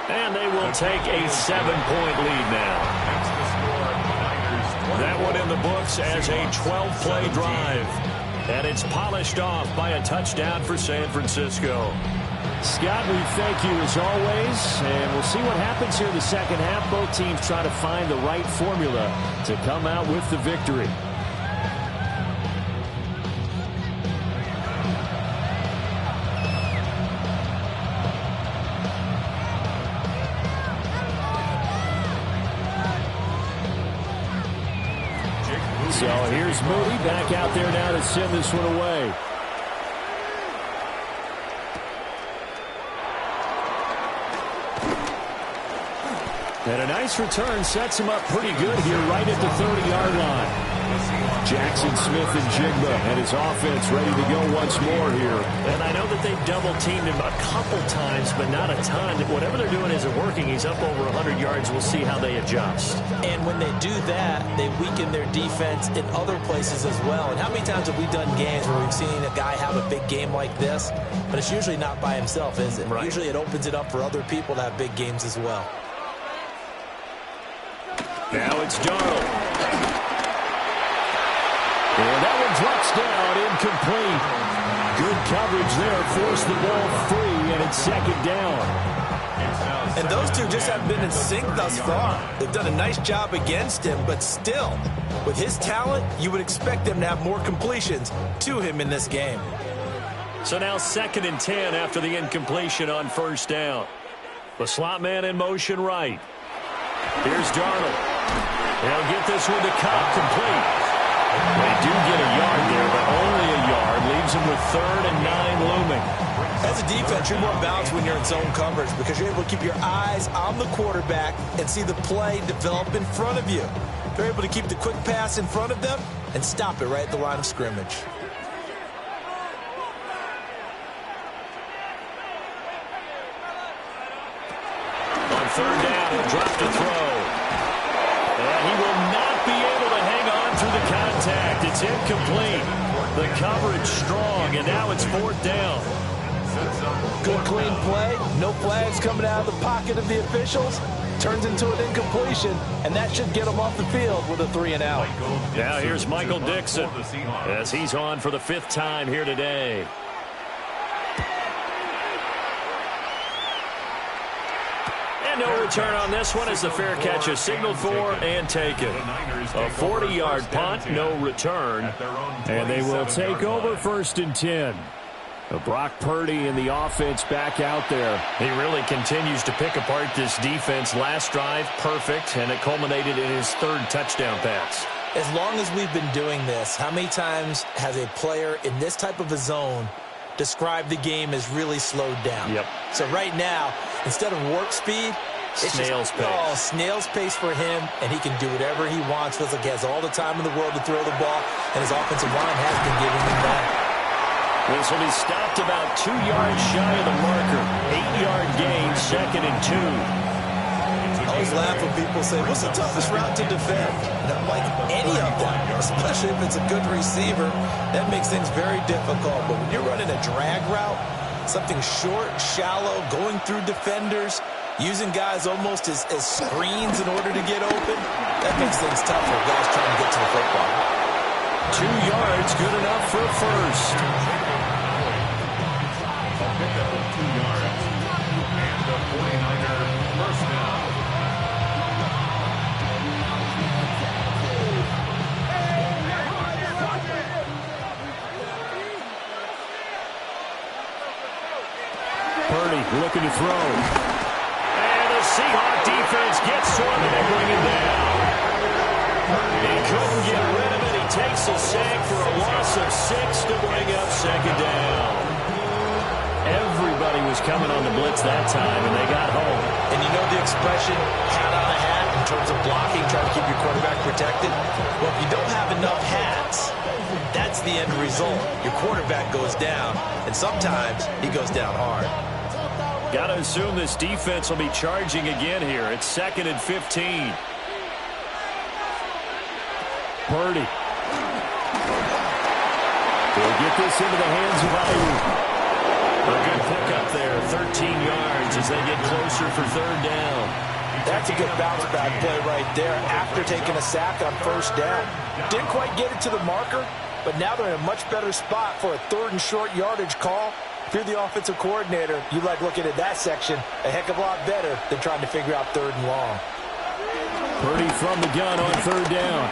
And they will take a 7-point lead now. That one in the books as a 12-play drive. And it's polished off by a touchdown for San Francisco. Scott, we thank you as always, and we'll see what happens here in the second half. Both teams try to find the right formula to come out with the victory. So here's Moody back out there now to send this one away. And a nice return sets him up pretty good here right at the 30-yard line. Jackson Smith-Njigba and his offense ready to go once more here. And I know that they've double-teamed him a couple times, but not a ton. Whatever they're doing isn't working. He's up over 100 yards. We'll see how they adjust. And when they do that, they weaken their defense in other places as well. And how many times have we done games where we've seen a guy have a big game like this? But it's usually not by himself, is it? Right. Usually it opens it up for other people to have big games as well. Now it's Darnold. And that one drops down, incomplete. Good coverage there, forced the ball free, and it's second down. And those two just haven't been in sync thus far. They've done a nice job against him, but still, with his talent, you would expect them to have more completions to him in this game. So now 2nd and 10 after the incompletion on first down. The slot man in motion right. Here's Darnold. They'll get this one to Cobb, complete. They do get a yard there, but only a yard. Leaves them with 3rd and 9 looming. As a defense, you're more balanced when you're in zone coverage because you're able to keep your eyes on the quarterback and see the play develop in front of you. You're able to keep the quick pass in front of them and stop it right at the line of scrimmage. On 3rd down, he'll drop to throw. And he will not be able to hang on through the contact. It's incomplete. The coverage strong, and now it's 4th down. Good clean play. No flags coming out of the pocket of the officials. Turns into an incompletion, and that should get him off the field with a 3-and-out. Now here's Michael Dixon as he's on for the 5th time here today. And no return on this one as the fair catch is signaled for and taken. A 40-yard punt, no return. And they will take over 1st and 10. Brock Purdy and the offense back out there. He really continues to pick apart this defense. Last drive, perfect, and it culminated in his 3rd touchdown pass. As long as we've been doing this, how many times has a player in this type of a zone described the game as really slowed down? Yep. So right now, instead of warp speed, it's snail's pace. Oh, snail's pace for him, and he can do whatever he wants. Feels like he has all the time in the world to throw the ball, and his offensive line has been giving him that. This will be stopped about 2 yards shy of the marker. 8-yard gain, 2nd and 2. I always laugh when people say, what's the toughest route to defend? And I'm like, any of them, especially if it's a good receiver, that makes things very difficult. But when you're running a drag route, something short, shallow, going through defenders, using guys almost as screens in order to get open, that makes things tough for guys trying to get to the football. 2 yards, good enough for a first. Purdy looking to throw. And the Seahawks defense gets to him and they bring him down. He couldn't get rid of it. He takes a sack for a loss of 6 to bring up 2nd down. Everybody was coming on the blitz that time, and they got home. And you know the expression, hat on a hat, in terms of blocking, trying to keep your quarterback protected? Well, if you don't have enough hats, that's the end result. Your quarterback goes down, and sometimes he goes down hard. Got to assume this defense will be charging again here. It's 2nd and 15. Purdy. He'll get this into the hands of Ayuk. A good pick up there, 13 yards as they get closer for third down. That's a good bounce-back play right there after taking a sack on first down. Didn't quite get it to the marker, but now they're in a much better spot for a third and short yardage call. If you're the offensive coordinator, you like looking at that section a heck of a lot better than trying to figure out third and long. Purdy from the gun on third down.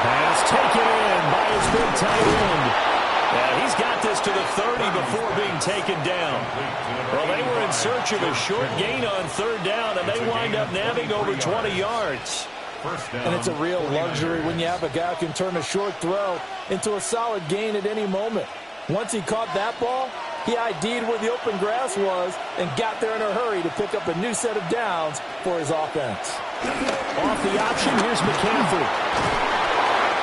Pass taken in by his big tight end. He's got this to the 30 before being taken down. Well, they were in search of a short gain on third down, and they wind up nabbing over 20 yards. And it's a real luxury when you have a guy who can turn a short throw into a solid gain at any moment. Once he caught that ball, he ID'd where the open grass was and got there in a hurry to pick up a new set of downs for his offense. Off the option, here's McCaffrey.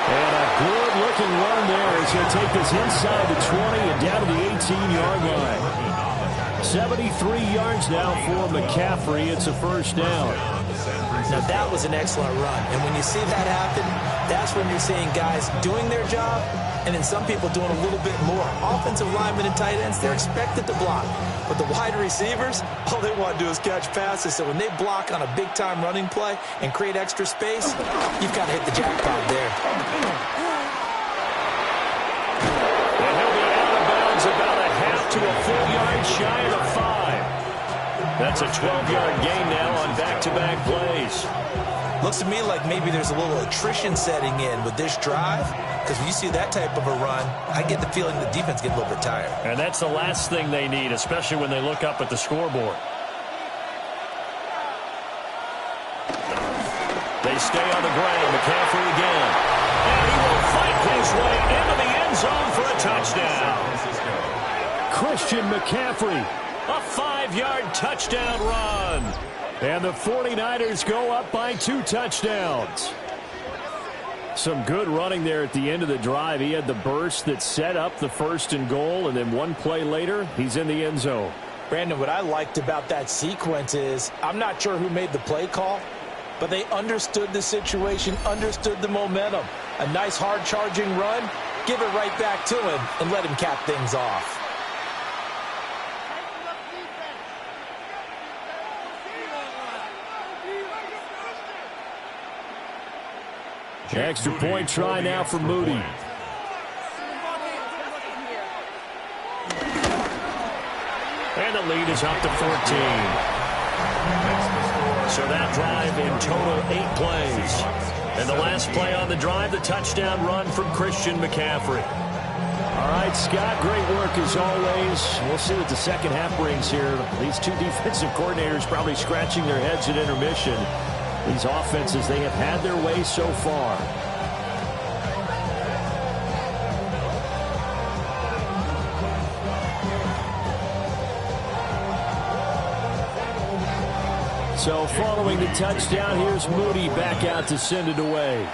And a good-looking run there as he'll take this inside the 20 and down to the 18-yard line. 73 yards now for McCaffrey. It's a first down. Now, that was an excellent run. And when you see that happen, that's when you're seeing guys doing their job and then some people doing a little bit more. Offensive linemen and tight ends, they're expected to block. But the wide receivers, all they want to do is catch passes. So when they block on a big-time running play and create extra space, you've got to hit the jackpot there. And he'll be out of bounds about a half to a full yard shy of the 5. That's a 12-yard gain now on back-to-back plays. Looks to me like maybe there's a little attrition setting in with this drive, because when you see that type of a run, I get the feeling the defense gets a little bit tired. And that's the last thing they need, especially when they look up at the scoreboard. They stay on the ground. McCaffrey again. And he will fight his way into the end zone for a touchdown. Christian McCaffrey, a 5-yard touchdown run. And the 49ers go up by 2 touchdowns. Some good running there at the end of the drive. He had the burst that set up the first and goal, and then one play later, he's in the end zone. Brandon, what I liked about that sequence is I'm not sure who made the play call, but they understood the situation, understood the momentum. A nice hard-charging run, give it right back to him, and let him cap things off. Extra point try now for Moody. And the lead is up to 14. So that drive in total 8 plays. And the last play on the drive, the touchdown run from Christian McCaffrey. All right, Scott, great work as always. We'll see what the second half brings here. These two defensive coordinators probably scratching their heads at intermission. These offenses, they have had their way so far. So following the touchdown, here's Moody back out to send it away.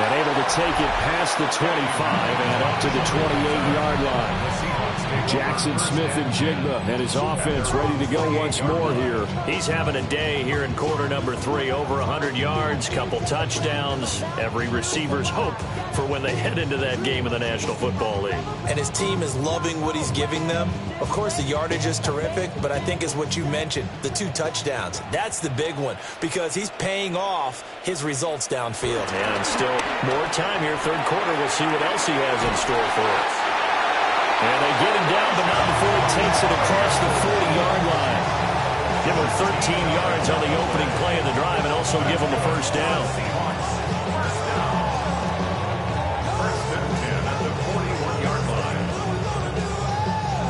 And able to take it past the 25 and up to the 28-yard line. Jackson Smith and Jigba and his offense ready to go once more here. He's having a day here in quarter number 3. Over 100 yards, couple touchdowns. Every receiver's hope for when they head into that game in the National Football League. And his team is loving what he's giving them. Of course, the yardage is terrific, but I think is what you mentioned, the 2 touchdowns. That's the big one because he's paying off his results downfield. And still more time here. Third quarter, we'll see what else he has in store for us. And they get him down, but not before he takes it across the 40-yard line. Give him 13 yards on the opening play of the drive and also give him a first down.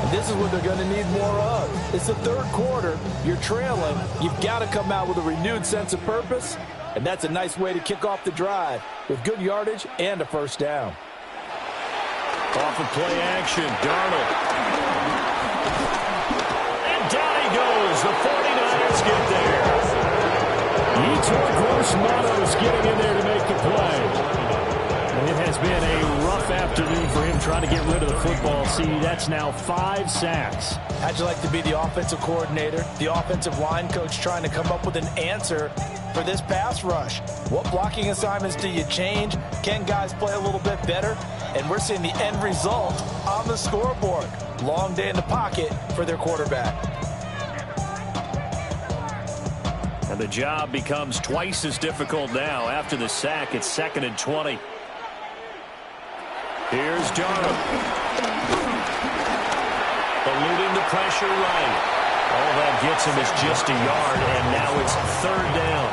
This is what they're going to need more of. It's the third quarter. You're trailing. You've got to come out with a renewed sense of purpose, and that's a nice way to kick off the drive with good yardage and a first down. Off of play action, Darnold. And down he goes. The 49ers get there. Yetur Gross-Matos getting in there to make the play. And it has been a rough afternoon for him trying to get rid of the football. See, that's now 5 sacks. How'd you like to be the offensive coordinator, the offensive line coach trying to come up with an answer for this pass rush. What blocking assignments do you change? Can guys play a little bit better? And we're seeing the end result on the scoreboard. Long day in the pocket for their quarterback. And the job becomes twice as difficult now. After the sack, it's 2nd and 20. Here's Darnold. Eluding the pressure right. All that gets him is just a yard, and now it's 3rd down.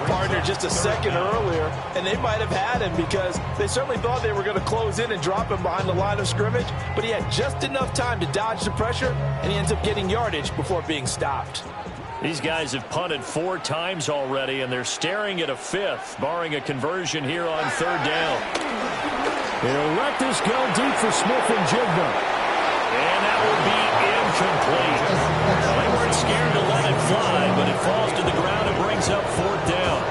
Partner just a second earlier, and they might have had him because they certainly thought they were going to close in and drop him behind the line of scrimmage, but he had just enough time to dodge the pressure, and he ends up getting yardage before being stopped. These guys have punted 4 times already, and they're staring at a 5th, barring a conversion here on 3rd down. He'll let this go deep for Smith and Jigba. And that will be incomplete. They weren't scared to let it fly, but it falls to the ground and brings up 4th down.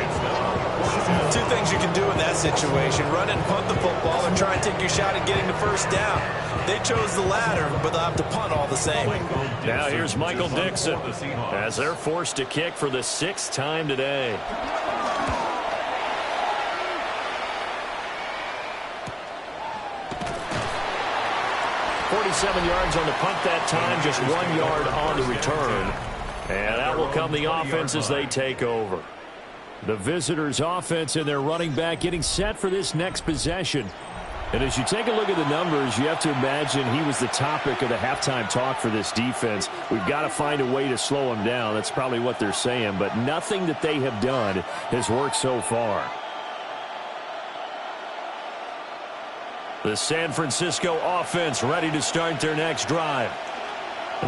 2 things you can do in that situation: run and punt the football, or try and take your shot at getting the 1st down. They chose the latter, but they'll have to punt all the same. Now here's Michael Dixon as they're forced to kick for the 6th time today. .47 yards on the punt that time, just 1 yard on the return. And that will come the offense as they take over. The visitors' offense and their running back getting set for this next possession. And as you take a look at the numbers, you have to imagine he was the topic of the halftime talk for this defense. We've got to find a way to slow him down. That's probably what they're saying. But nothing that they have done has worked so far. The San Francisco offense ready to start their next drive.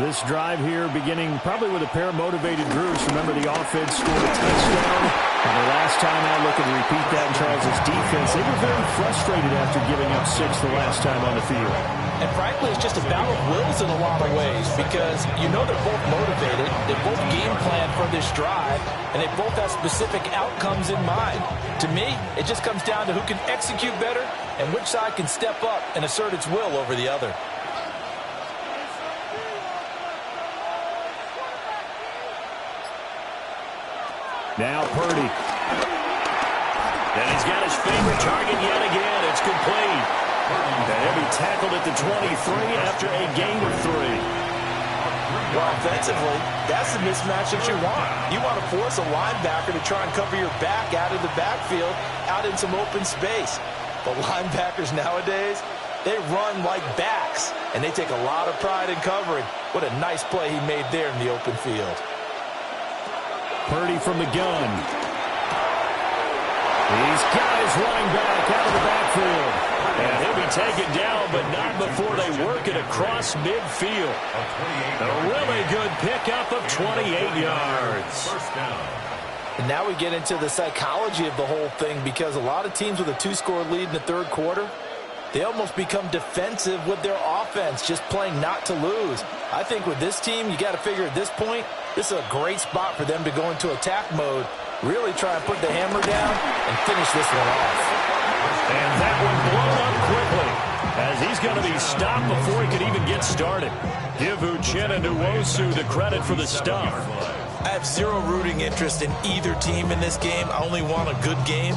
This drive here beginning probably with a pair of motivated groups. Remember, the offense scored a touchdown. And the last time out, looking to repeat that in Charles' defense, they were very frustrated after giving up 6 the last time on the field. And frankly, it's just a battle of wills in a lot of ways because you know they're both motivated, they both game plan for this drive, and they both have specific outcomes in mind. To me, it just comes down to who can execute better and which side can step up and assert its will over the other. Now Purdy. And he's got his favorite target yet again. It's complete. And he'll be tackled at the 23 after a gain of 3. Well, offensively, that's the mismatch that you want. You want to force a linebacker to try and cover your back out of the backfield, out in some open space. But linebackers nowadays, they run like backs, and they take a lot of pride in covering. What a nice play he made there in the open field. Purdy from the gun. He's got his running back out of the backfield. And he'll be taken down, but not before they work it across midfield. A really good pickup of 28 yards. And now we get into the psychology of the whole thing because a lot of teams with a 2-score lead in the 3rd quarter, they almost become defensive with their offense, just playing not to lose. I think with this team, you got to figure at this point, this is a great spot for them to go into attack mode, really try and put the hammer down and finish this one off. And that one blown up quickly as he's going to be stopped before he can even get started. Give Uchenna Nwosu the credit for the stop. I have zero rooting interest in either team in this game. I only want a good game.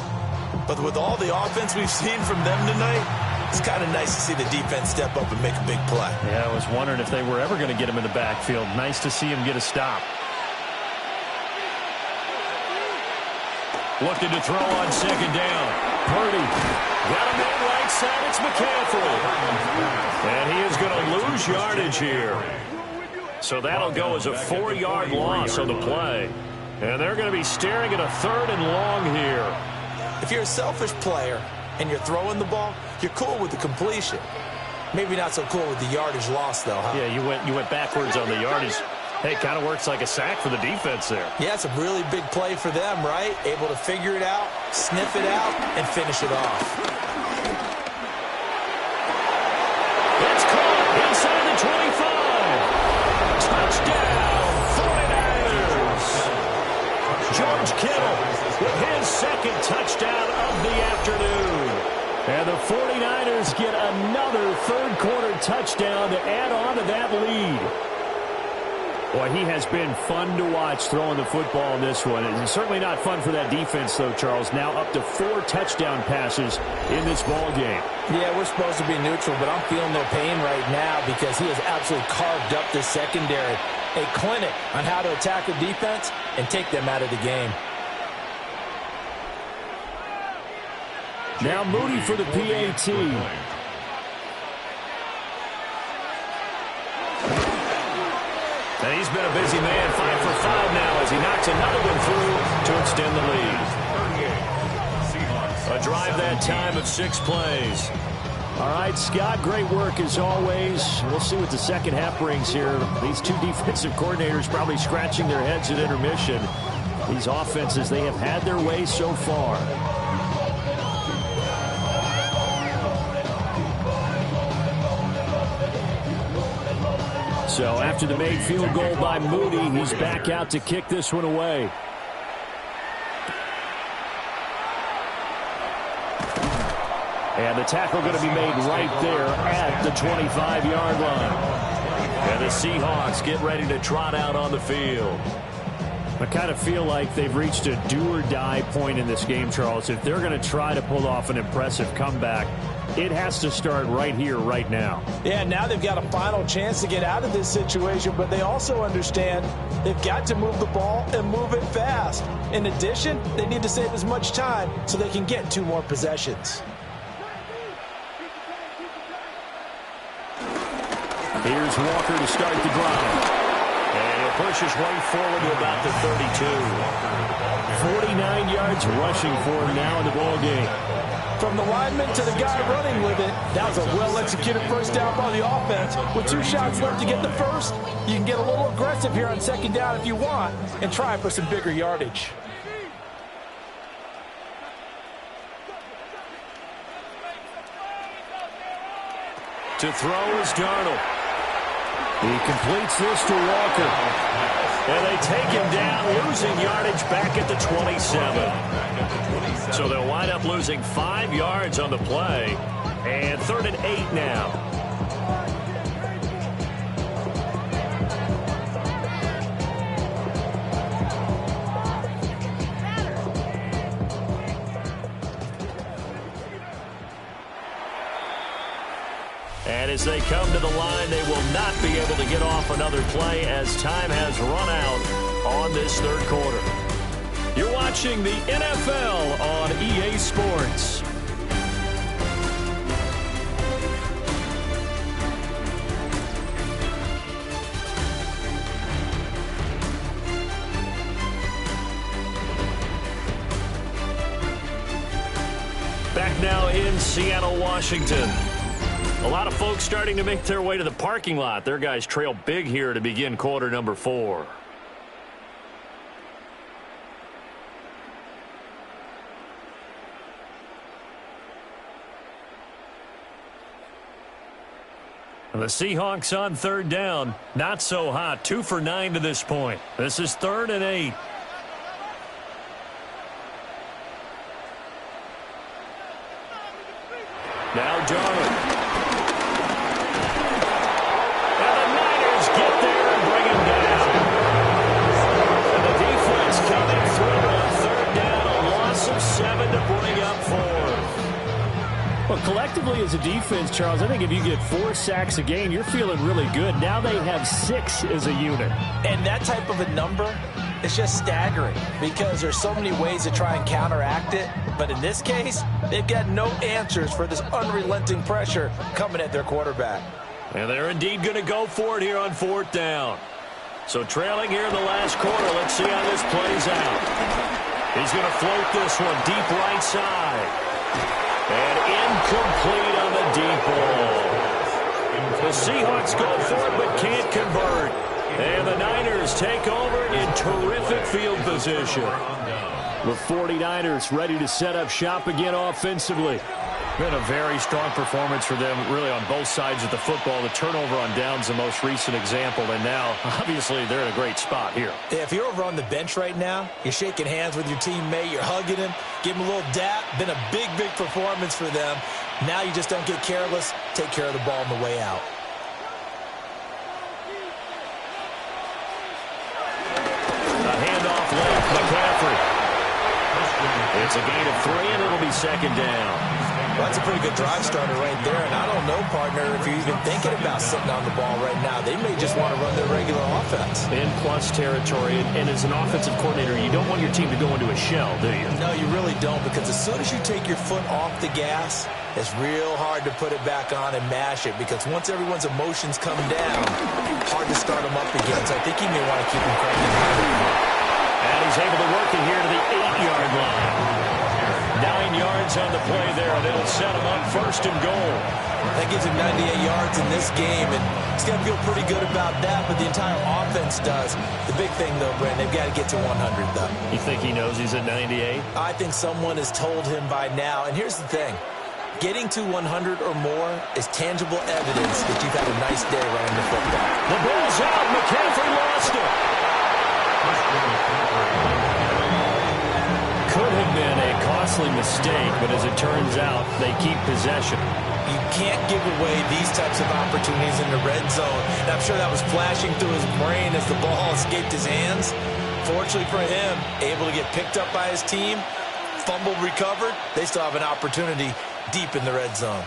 But with all the offense we've seen from them tonight, it's kind of nice to see the defense step up and make a big play. Yeah, I was wondering if they were ever going to get him in the backfield. Nice to see him get a stop. Looking to throw on 2nd down. Purdy got a man right side. It's McCaffrey. And he is going to lose yardage here. So that'll go as a 4-yard loss on the play. And they're going to be staring at a 3rd and long here. If you're a selfish player and you're throwing the ball, you're cool with the completion. Maybe not so cool with the yardage loss, though, huh? Yeah, you went backwards on the yardage. Hey, it kind of works like a sack for the defense there. Yeah, it's a really big play for them, right? Able to figure it out, sniff it out, and finish it off. It's caught inside the 25. Touchdown, 49ers. George Kittle with his 2nd touchdown of the afternoon. And the 49ers get another 3rd quarter touchdown to add on to that lead. Boy, he has been fun to watch throwing the football in this one. It's certainly not fun for that defense, though, Charles. Now up to 4 touchdown passes in this ball game. Yeah, we're supposed to be neutral, but I'm feeling no pain right now because he has absolutely carved up this secondary. A clinic on how to attack a defense and take them out of the game. Now Moody for the PAT. And he's been a busy man, 5 for 5 now as he knocks another one through to extend the lead. A drive that time of 6 plays. All right, Scott, great work as always. We'll see what the second half brings here. These two defensive coordinators probably scratching their heads at intermission. These offenses, they have had their way so far. So after the made field goal by Moody, he's back out to kick this one away. And the tackle going to be made right there at the 25-yard line. And the Seahawks get ready to trot out on the field. I kind of feel like they've reached a do-or-die point in this game, Charles. If they're going to try to pull off an impressive comeback, it has to start right here, right now. Yeah, now they've got a final chance to get out of this situation, but they also understand they've got to move the ball and move it fast. In addition, they need to save as much time so they can get 2 more possessions. Here's Walker to start the drive. And he'll push his way forward to about the 32. 49 yards rushing for him now in the ball game. From the lineman to the guy running with it, that was a well-executed first down by the offense. With 2 shots left to get the first, you can get a little aggressive here on second down if you want and try for some bigger yardage. To throw is Darnold. He completes this to Walker. And they take him down, losing yardage back at the 27. So they'll wind up losing 5 yards on the play. And 3rd and 8 now. And as they come to the line, they will not be able to get off another play as time has run out on this 3rd quarter. You're watching the NFL on EA Sports. Back now in Seattle, Washington. A lot of folks starting to make their way to the parking lot. Their guys trail big here to begin quarter number 4. And the Seahawks on 3rd down. Not so hot. 2 for 9 to this point. This is 3rd and 8. Now Darnold. Well, collectively as a defense, Charles, I think if you get 4 sacks a game, you're feeling really good. Now they have 6 as a unit. And that type of a number is just staggering because there's so many ways to try and counteract it. But in this case, they've got no answers for this unrelenting pressure coming at their quarterback. And they're indeed going to go for it here on 4th down. So trailing here in the last quarter, let's see how this plays out. He's going to float this one deep right side. And incomplete on the deep ball. The Seahawks go for it but can't convert. And the Niners take over in terrific field position. The 49ers ready to set up shop again offensively. Been a very strong performance for them, really, on both sides of the football. The turnover on downs, the most recent example, and now, obviously, they're in a great spot here. Yeah, if you're over on the bench right now, you're shaking hands with your teammate, you're hugging him, give him a little dap. Been a big, big performance for them. Now you just don't get careless. Take care of the ball on the way out. It's a gain of 3, and it'll be second down. Well, that's a pretty good drive starter right there. And I don't know, partner, if you're even thinking about sitting on the ball right now. They may just want to run their regular offense. In plus territory. And as an offensive coordinator, you don't want your team to go into a shell, do you? No, you really don't, because as soon as you take your foot off the gas, it's real hard to put it back on and mash it, because once everyone's emotions come down, hard to start them up again. So I think he may want to keep him cranking harder. And he's able to work it here to the 8-yard line. 9 yards on the play there, and it'll set him up first and goal. That gives him 98 yards in this game, and he's got to feel pretty good about that, but the entire offense does. The big thing, though, Brent, they've got to get to 100, though. You think he knows he's at 98? I think someone has told him by now, and here's the thing. Getting to 100 or more is tangible evidence that you've had a nice day running the football. The ball's out. McCaffrey lost it. Could have been a costly mistake, but as it turns out, they keep possession. You can't give away these types of opportunities in the red zone. And I'm sure that was flashing through his brain as the ball escaped his hands. Fortunately for him, able to get picked up by his team, fumbled, recovered. They still have an opportunity deep in the red zone.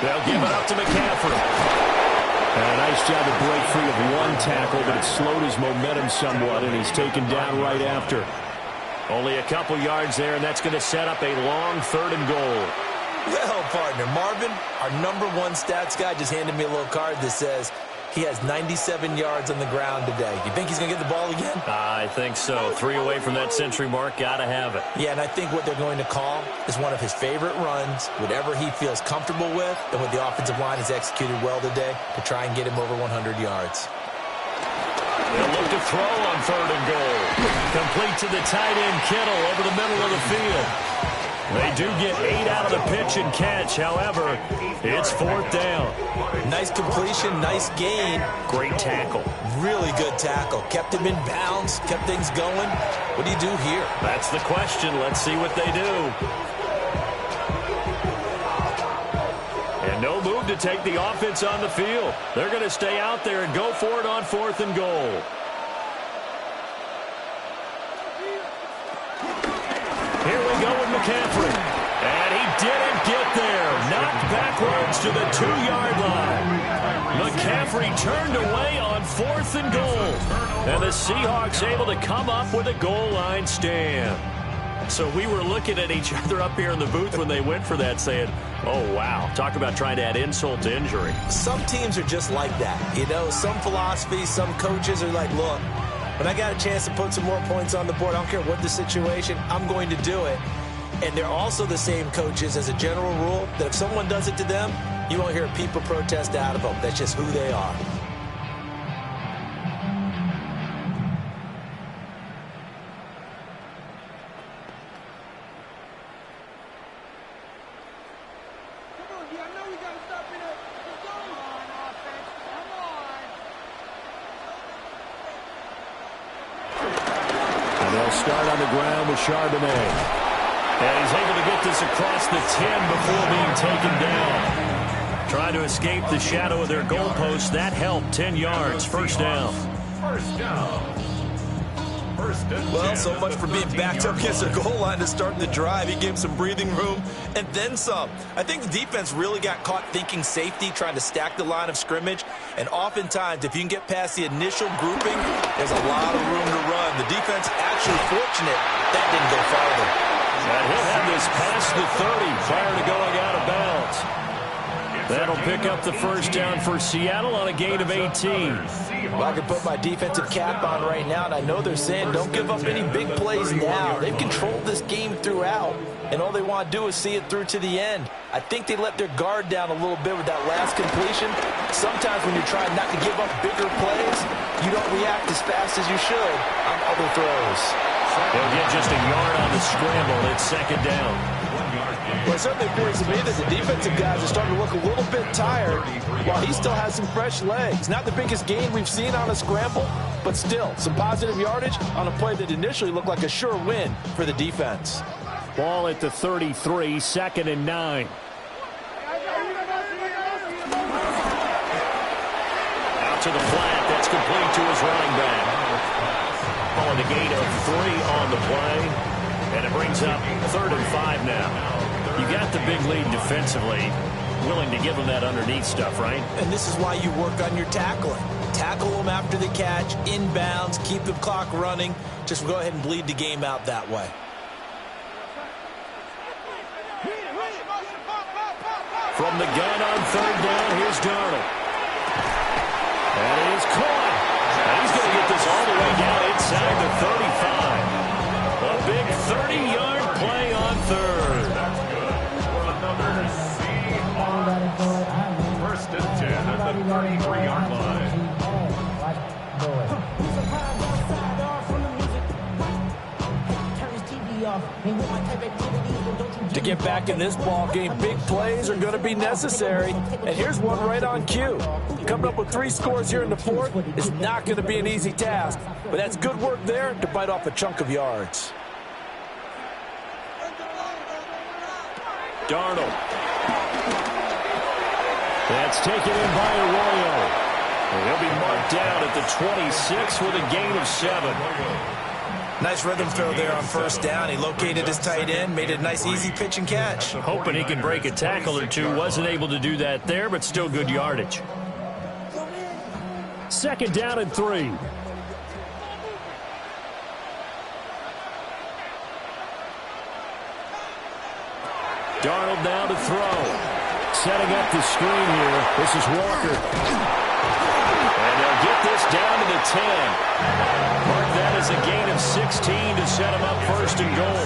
They'll give it up to McCaffrey. And a nice job to break free of one tackle, but it slowed his momentum somewhat, and he's taken down right after. Only a couple yards there, and that's going to set up a long 3rd and goal. Well, partner, Marvin, our #1 stats guy, just handed me a little card that says he has 97 yards on the ground today. You think he's going to get the ball again? I think so. 3 away from that century mark. Got to have it. Yeah, and I think what they're going to call is one of his favorite runs, whatever he feels comfortable with, and what the offensive line has executed well today to try and get him over 100 yards. They'll look to throw on 3rd and goal. Complete to the tight end, Kittle, over the middle of the field. They do get 8 out of the pitch and catch. However, it's 4th down. Nice completion, nice gain. Great tackle. Really good tackle. Kept him in bounds, kept things going. What do you do here? That's the question. Let's see what they do. And no move to take the offense on the field. They're going to stay out there and go for it on 4th and goal. Here we go with McCaffrey. And he didn't get there. Knocked backwards to the 2-yard line. McCaffrey turned away on 4th and goal. And the Seahawks able to come up with a goal line stand. So we were looking at each other up here in the booth when they went for that, saying, oh, wow, talk about trying to add insult to injury. Some teams are just like that. You know, some philosophies, some coaches are like, look, when I got a chance to put some more points on the board, I don't care what the situation, I'm going to do it. And they're also the same coaches as a general rule that if someone does it to them, you won't hear people protest out of them. That's just who they are. Start on the ground with Charbonnet. And he's able to get this across the 10 before being taken down. Trying to escape the shadow of their goalpost. That helped. 10 yards. First down. First down. Well, so much for being backed up against the goal line to start the drive. He gave him some breathing room and then some. I think the defense really got caught thinking safety, trying to stack the line of scrimmage. And oftentimes, if you can get past the initial grouping, there's a lot of room to run. The defense actually fortunate that didn't go farther. And he'll have this past the 30 prior to going out of bounds. That'll pick up the first down for Seattle on a gain of 18. Well, I can put my defensive cap on right now, and I know they're saying don't give up any big plays now. They've controlled this game throughout, and all they want to do is see it through to the end. I think they let their guard down a little bit with that last completion. Sometimes when you're trying not to give up bigger plays, you don't react as fast as you should on other throws. They'll get just a yard on the scramble. It's second down. Well, it certainly appears to me that the defensive guys are starting to look a little bit tired while he still has some fresh legs. Not the biggest gain we've seen on a scramble, but still some positive yardage on a play that initially looked like a sure win for the defense. Ball at the 33, 2nd and 9. Out to the flat. That's complete to his running back. with a gain of 3 on the play. And it brings up 3rd and 5 now. You got the big lead defensively. Willing to give them that underneath stuff, right? And this is why you work on your tackling. Tackle them after the catch, inbounds, keep the clock running. Just go ahead and bleed the game out that way. From the gun on 3rd down, here's Darnold. And he is caught. And he's going to get this all the way down inside the 35. A big 30-yard play on 3rd. That's good for another Seahawks. 1st and 10 at the 33-yard line. To get back in this ball game, big plays are going to be necessary. And here's one right on cue. Coming up with 3 scores here in the 4th is not going to be an easy task. But that's good work there to bite off a chunk of yards. Darnold. That's taken in by Arroyo. And he'll be marked down at the 26 with a gain of 7. Nice rhythm throw there on 1st down. He located his tight end, made it a nice, easy pitch and catch. Hoping he can break a tackle or two. Wasn't able to do that there, but still good yardage. 2nd down and 3. Darnold now to throw. Setting up the screen here. This is Walker. And they'll get this down to the 10. Mark that as a gain of 16 to set him up 1st and goal.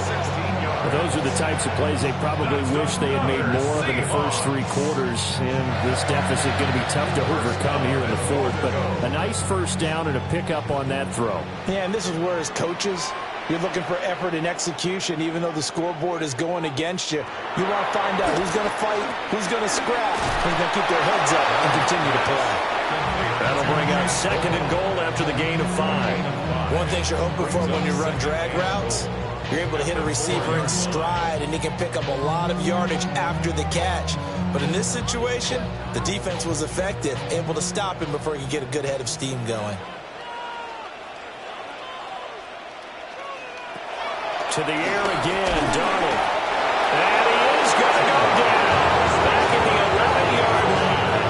Well, those are the types of plays they probably wish they had made more of in the first 3 quarters. And this deficit going to be tough to overcome here in the 4th. But a nice 1st down and a pickup on that throw. Yeah, and this is where as coaches, you're looking for effort and execution, even though the scoreboard is going against you. You want to find out who's going to fight, who's going to scrap, who's going to keep their heads up and continue to play. That'll bring out 2nd and goal after the gain of 5. One thing you're hoping for when you run drag routes, you're able to hit a receiver in stride, and he can pick up a lot of yardage after the catch. But in this situation, the defense was effective, able to stop him before he could get a good head of steam going. To the air again, Darnold. And he is going to go down. Back at the 11-yard line.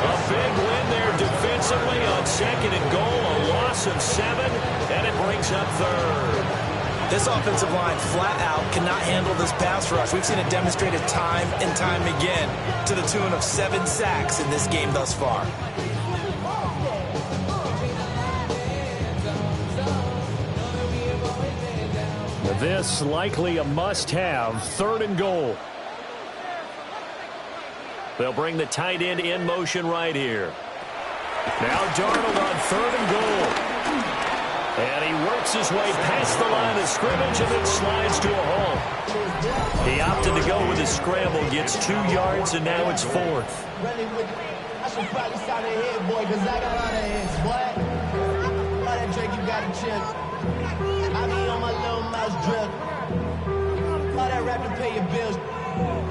A big win there defensively on 2nd and goal. A loss of 7, and it brings up 3rd. This offensive line flat out cannot handle this pass rush. We've seen it demonstrated time and time again to the tune of 7 sacks in this game thus far. This likely a must-have 3rd and goal. They'll bring the tight end in motion right here. Now Darnold on 3rd and goal. And he works his way past the line of scrimmage and then slides to a hole. He opted to go with his scramble, gets 2 yards, and now it's 4th. I should probably start a head, boy, because I got a lot of heads, boy. All that Drake, you got a chip. I be on my little mouse drip. All that rap to pay your bills.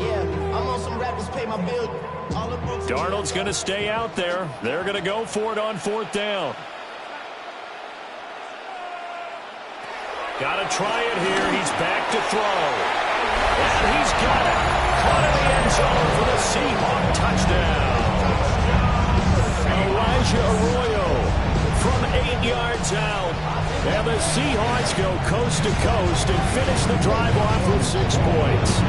Yeah, I'm on some rappers pay my bills. Darnold's going to stay out there. They're going to go for it on 4th down. Got to try it here. He's back to throw. And he's got it. Caught in the end zone for the Seahawks touchdown. Elijah Arroyo from 8 yards out. And the Seahawks go coast to coast and finish the drive off with 6 points.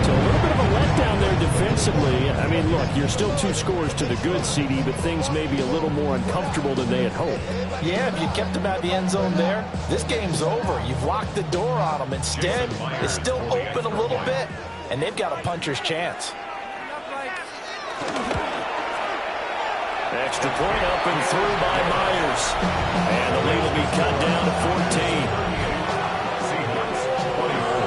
So a little bit of a letdown there defensively. I mean, look, you're still 2 scores to the good, CD, but things may be a little more uncomfortable than they had hoped. Yeah, if you kept them at the end zone there, this game's over. You've locked the door on them. Instead, it's still open a little bit, and they've got a puncher's chance. Extra point up and through by Myers. And the lead will be cut down to 14. Seahawks 24.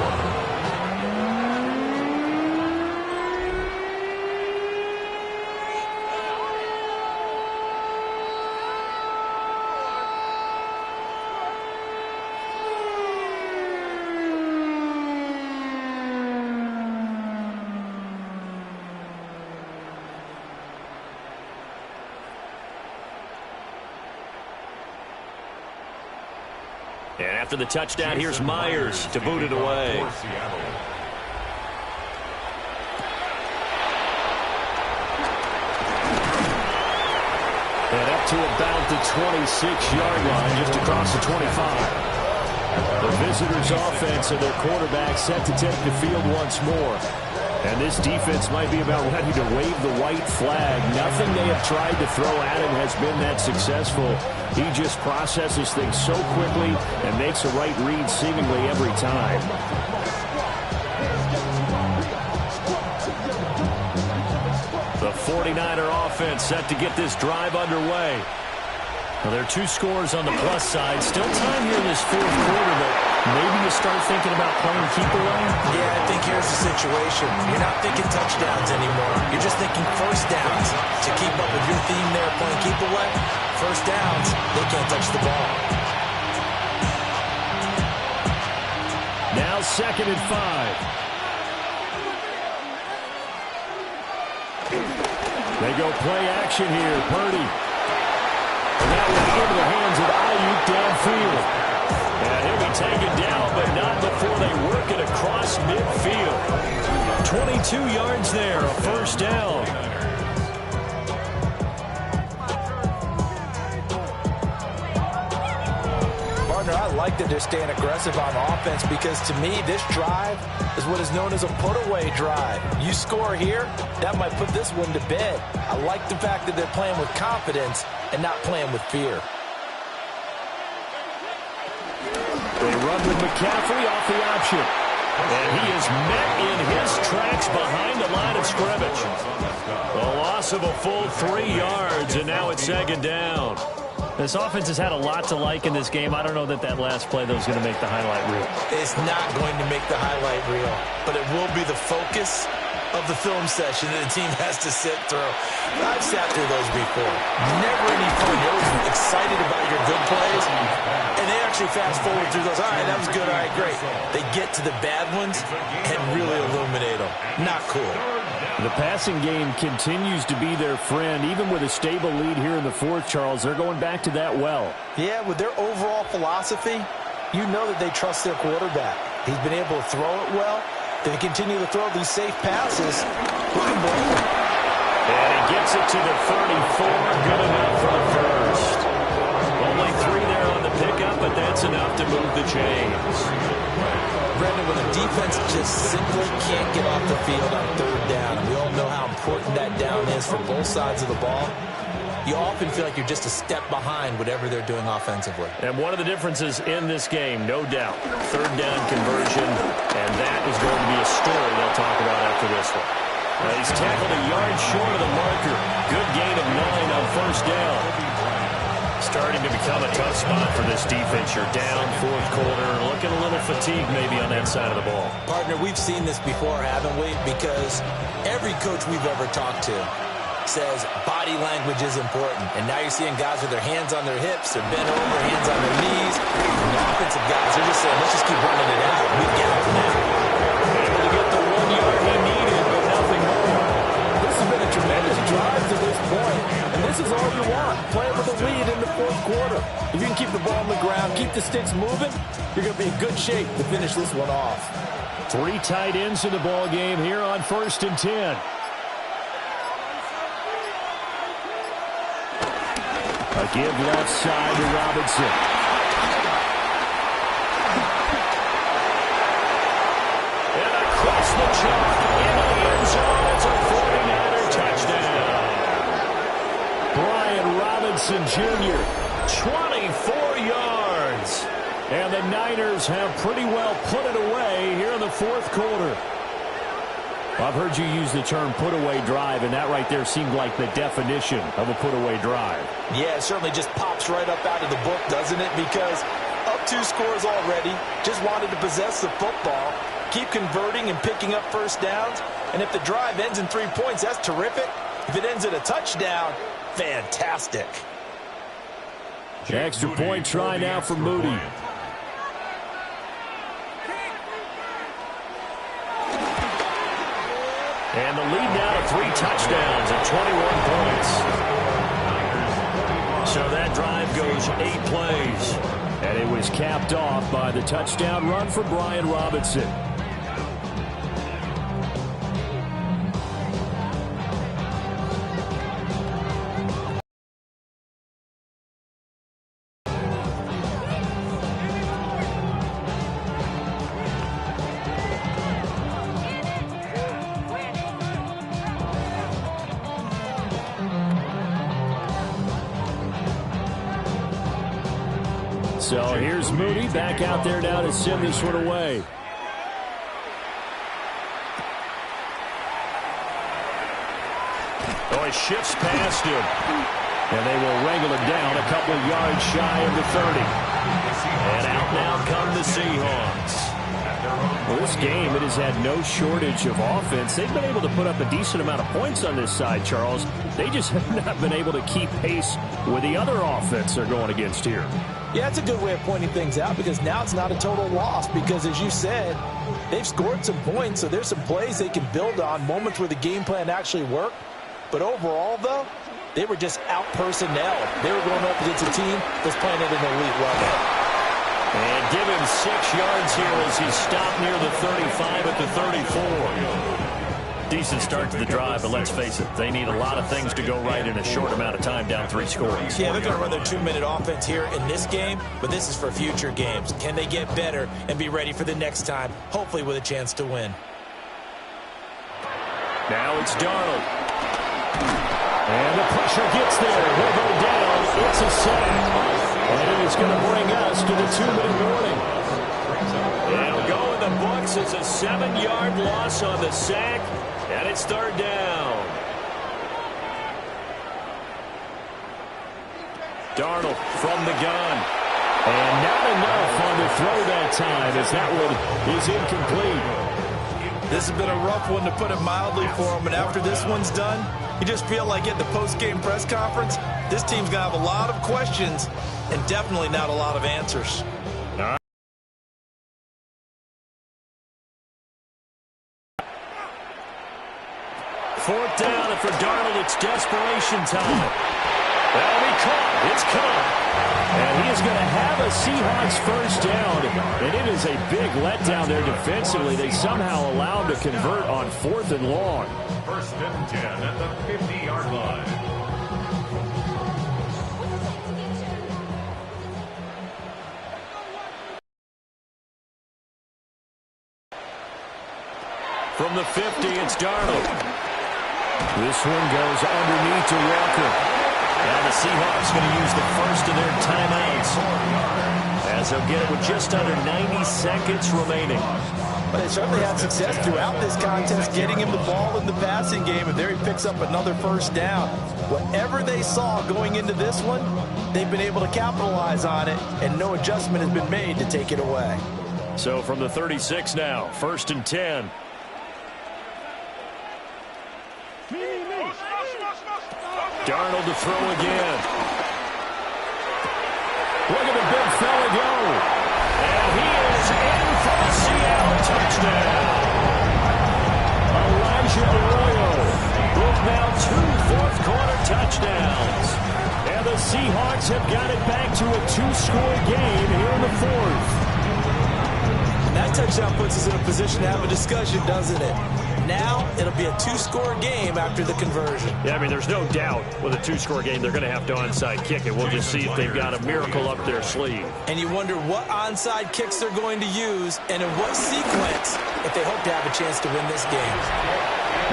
And after the touchdown, here's Myers to boot it away. And up to about the 26-yard line, just across the 25. The visitors' offense and their quarterback set to take the field once more. And this defense might be about ready to wave the white flag. Nothing they have tried to throw at him has been that successful. He just processes things so quickly and makes a right read seemingly every time. The 49er offense set to get this drive underway. Well, there are 2 scores on the plus side. Still time here in this fourth quarter, but maybe you start thinking about playing keep away? Yeah, I think here's the situation. You're not thinking touchdowns anymore. You're just thinking first downs. To keep up with your theme there, playing keep away, first downs, they can't touch the ball. Now 2nd and 5. They go play action here. Purdy. And that one into the hands of Ayuk downfield. And he'll be taken down, but not before they work it across midfield. 22 yards there, a first down. Partner, I like that they're staying aggressive on offense because to me, this drive is what is known as a put-away drive. You score here, that might put this one to bed. I like the fact that they're playing with confidence and not playing with fear. They run with McCaffrey off the option. And he is met in his tracks behind the line of scrimmage. A loss of a full 3 yards, and now it's 2nd down. This offense has had a lot to like in this game. I don't know that last play, though, is going to make the highlight reel. It's not going to make the highlight reel, but it will be the focus of the film session that the team has to sit through. I've sat through those before. Never any fun. You're always excited about your good plays, and they actually fast forward through those. All right, that was good. All right, great. They get to the bad ones and really illuminate them. Not cool. The passing game continues to be their friend. Even with a stable lead here in the fourth, Charles, they're going back to that well. Yeah, with their overall philosophy, you know that they trust their quarterback. He's been able to throw it well. They continue to throw these safe passes. Who can blame them? And he gets it to the 34. Good enough for the first. Only 3 there on the pickup, but that's enough to move the chains. Brendan, when a defense just simply can't get off the field on 3rd down, and we all know how important that down is for both sides of the ball, you often feel like you're just a step behind whatever they're doing offensively. And one of the differences in this game, no doubt, 3rd down conversion, and that is going to be a story they'll talk about after this one. He's tackled a yard short of the marker. Good gain of 9 on 1st down. Starting to become a tough spot for this defense. You're down 4th quarter, looking a little fatigued maybe on that side of the ball. Partner, we've seen this before, haven't we? Because every coach we've ever talked to says body language is important. And now you're seeing guys with their hands on their hips, they're bent over, hands on their knees. And the offensive guys, they're just saying, let's just keep running it out. We get it now. Able to get the 1 yard he needed, but nothing more. This has been a tremendous drive to this point. And this is all you want, playing with a lead in the 4th quarter. If you can keep the ball on the ground, keep the sticks moving, you're going to be in good shape to finish this one off. 3 tight ends in the ball game here on 1st and 10. A give left side to Robinson. And across the chalk into the end zone. It's a 49er touchdown. Brian Robinson Jr., 24 yards. And the Niners have pretty well put it away here in the 4th quarter. I've heard you use the term put-away drive, and that right there seemed like the definition of a put-away drive. Yeah, it certainly just pops right up out of the book, doesn't it? Because up 2 scores already, just wanted to possess the football, keep converting and picking up first downs, and if the drive ends in 3 points, that's terrific. If it ends in a touchdown, fantastic. Extra point try now for Moody. And the lead now to 3 touchdowns at 21 points. So that drive goes 8 plays. And it was capped off by the touchdown run for Brian Robinson. So here's Moody back out there now to send this one away. Oh, he shifts past him. And they will wrangle him down a couple of yards shy of the 30. And out now come the Seahawks. Well, this game, it has had no shortage of offense. They've been able to put up a decent amount of points on this side, Charles. They just have not been able to keep pace with the other offense they're going against here. Yeah, it's a good way of pointing things out because now it's not a total loss because, as you said, they've scored some points, so there's some plays they can build on, moments where the game plan actually worked. But overall, though, they were just out-personnel. They were going up against a team that's playing at an elite level. And give him 6 yards here as he stopped near the 35 at the 34. Decent start to the drive, but let's face it, they need a lot of things to go right in a short amount of time, down 3 scores. Yeah, they're going to run their 2-minute offense here in this game, but this is for future games. Can they get better and be ready for the next time, hopefully with a chance to win? Now it's Darnold. And the pressure gets there. He'll go down. It's a sack. And it is going to bring us to the 2-minute warning. It'll go in the books. It's a 7-yard loss on the sack. And it's 3rd down. Darnold from the gun. And not enough on the throw that time as that one is incomplete. This has been a rough one, to put it mildly, for him. And after this one's done, you just feel like at the post-game press conference, this team's going to have a lot of questions and definitely not a lot of answers. 4th down, and for Darnold, it's desperation time. That'll be caught. It's caught. And he is going to have a Seahawks 1st down. And it is a big letdown there defensively. They somehow allowed to convert on 4th and long. 1st and 10 at the 50-yard line. From the 50, it's Darnold. This one goes underneath to Walker. And the Seahawks going to use the first of their timeouts, as they'll get it with just under 90 seconds remaining. But they certainly had success throughout this contest, getting him the ball in the passing game, and there he picks up another 1st down. Whatever they saw going into this one, they've been able to capitalize on it, and no adjustment has been made to take it away. So from the 36 now, 1st and 10. Darnold to throw again. Look at the big fella go. And he is in for the Seattle touchdown. Elijah Arroyo with now 2 fourth-quarter touchdowns. And the Seahawks have got it back to a 2-score game here in the 4th. That touchdown puts us in a position to have a discussion, doesn't it? Now it'll be a 2-score game after the conversion. Yeah, I mean, there's no doubt with a 2-score game they're going to have to onside kick it. We'll just see if they've got a miracle up their sleeve. And you wonder what onside kicks they're going to use and in what sequence if they hope to have a chance to win this game.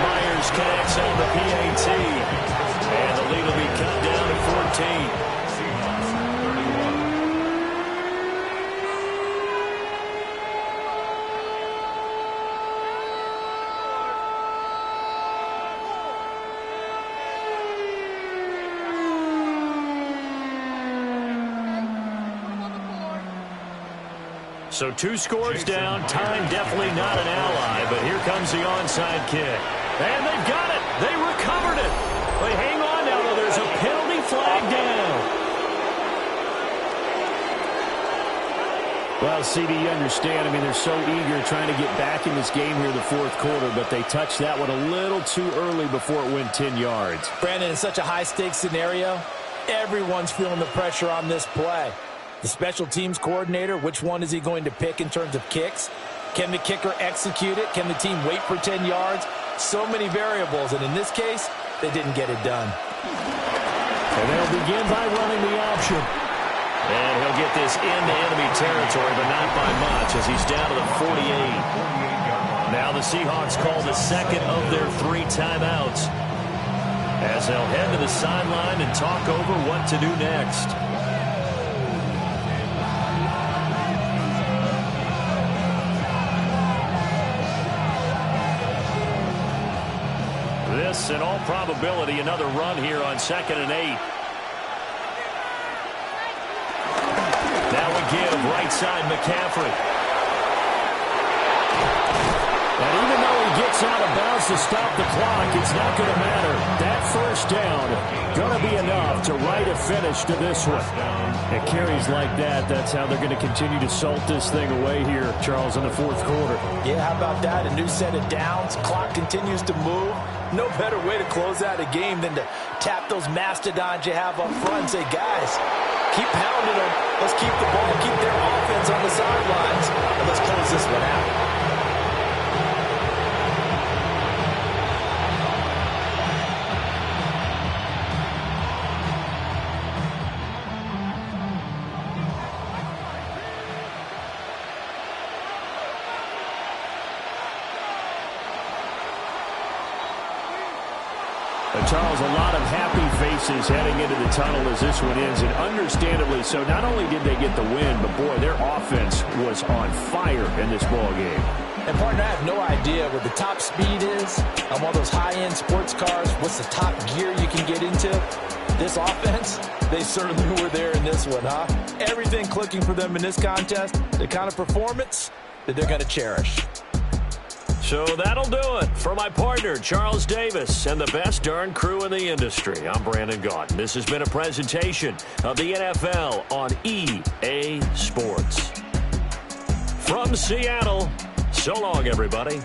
Myers connects on the PAT. And the lead will be cut down to 14. So 2 scores down, time definitely not an ally, but here comes the onside kick. And they've got it. They recovered it. But hang on now, though. There's a penalty flag down. Well, CD, you understand. I mean, they're so eager trying to get back in this game here in the 4th quarter, but they touched that one a little too early before it went 10 yards. Brandon, in such a high-stakes scenario, everyone's feeling the pressure on this play. The special teams coordinator, which one is he going to pick in terms of kicks? Can the kicker execute it? Can the team wait for 10 yards? So many variables, and in this case, they didn't get it done. And they'll begin by running the option. And he'll get this into enemy territory, but not by much as he's down to the 48. Now the Seahawks call the second of their 3 timeouts as they'll head to the sideline and talk over what to do next. This, in all probability, another run here on 2nd and 8. Now we give right side McCaffrey. And even though he gets out of bounds to stop the clock, it's not going to matter. That first down going to be enough to write a finish to this one. And carries like that, that's how they're going to continue to salt this thing away here, Charles, in the 4th quarter. Yeah, how about that? A new set of downs. Clock continues to move. No better way to close out a game than to tap those mastodons you have up front and say, guys, keep pounding them. Let's keep the ball, keep their offense on the sidelines, and let's close this one out. Charles, a lot of happy faces heading into the tunnel as this one ends, and understandably so. Not only did they get the win, but boy, their offense was on fire in this ball game. And partner, I have no idea what the top speed is on one of those high-end sports cars. What's the top gear you can get into? This offense, they certainly were there in this one, huh? Everything clicking for them in this contest, the kind of performance that they're going to cherish. So that'll do it for my partner, Charles Davis, and the best darn crew in the industry. I'm Brandon Gaudin. This has been a presentation of the NFL on EA Sports. From Seattle, so long, everybody.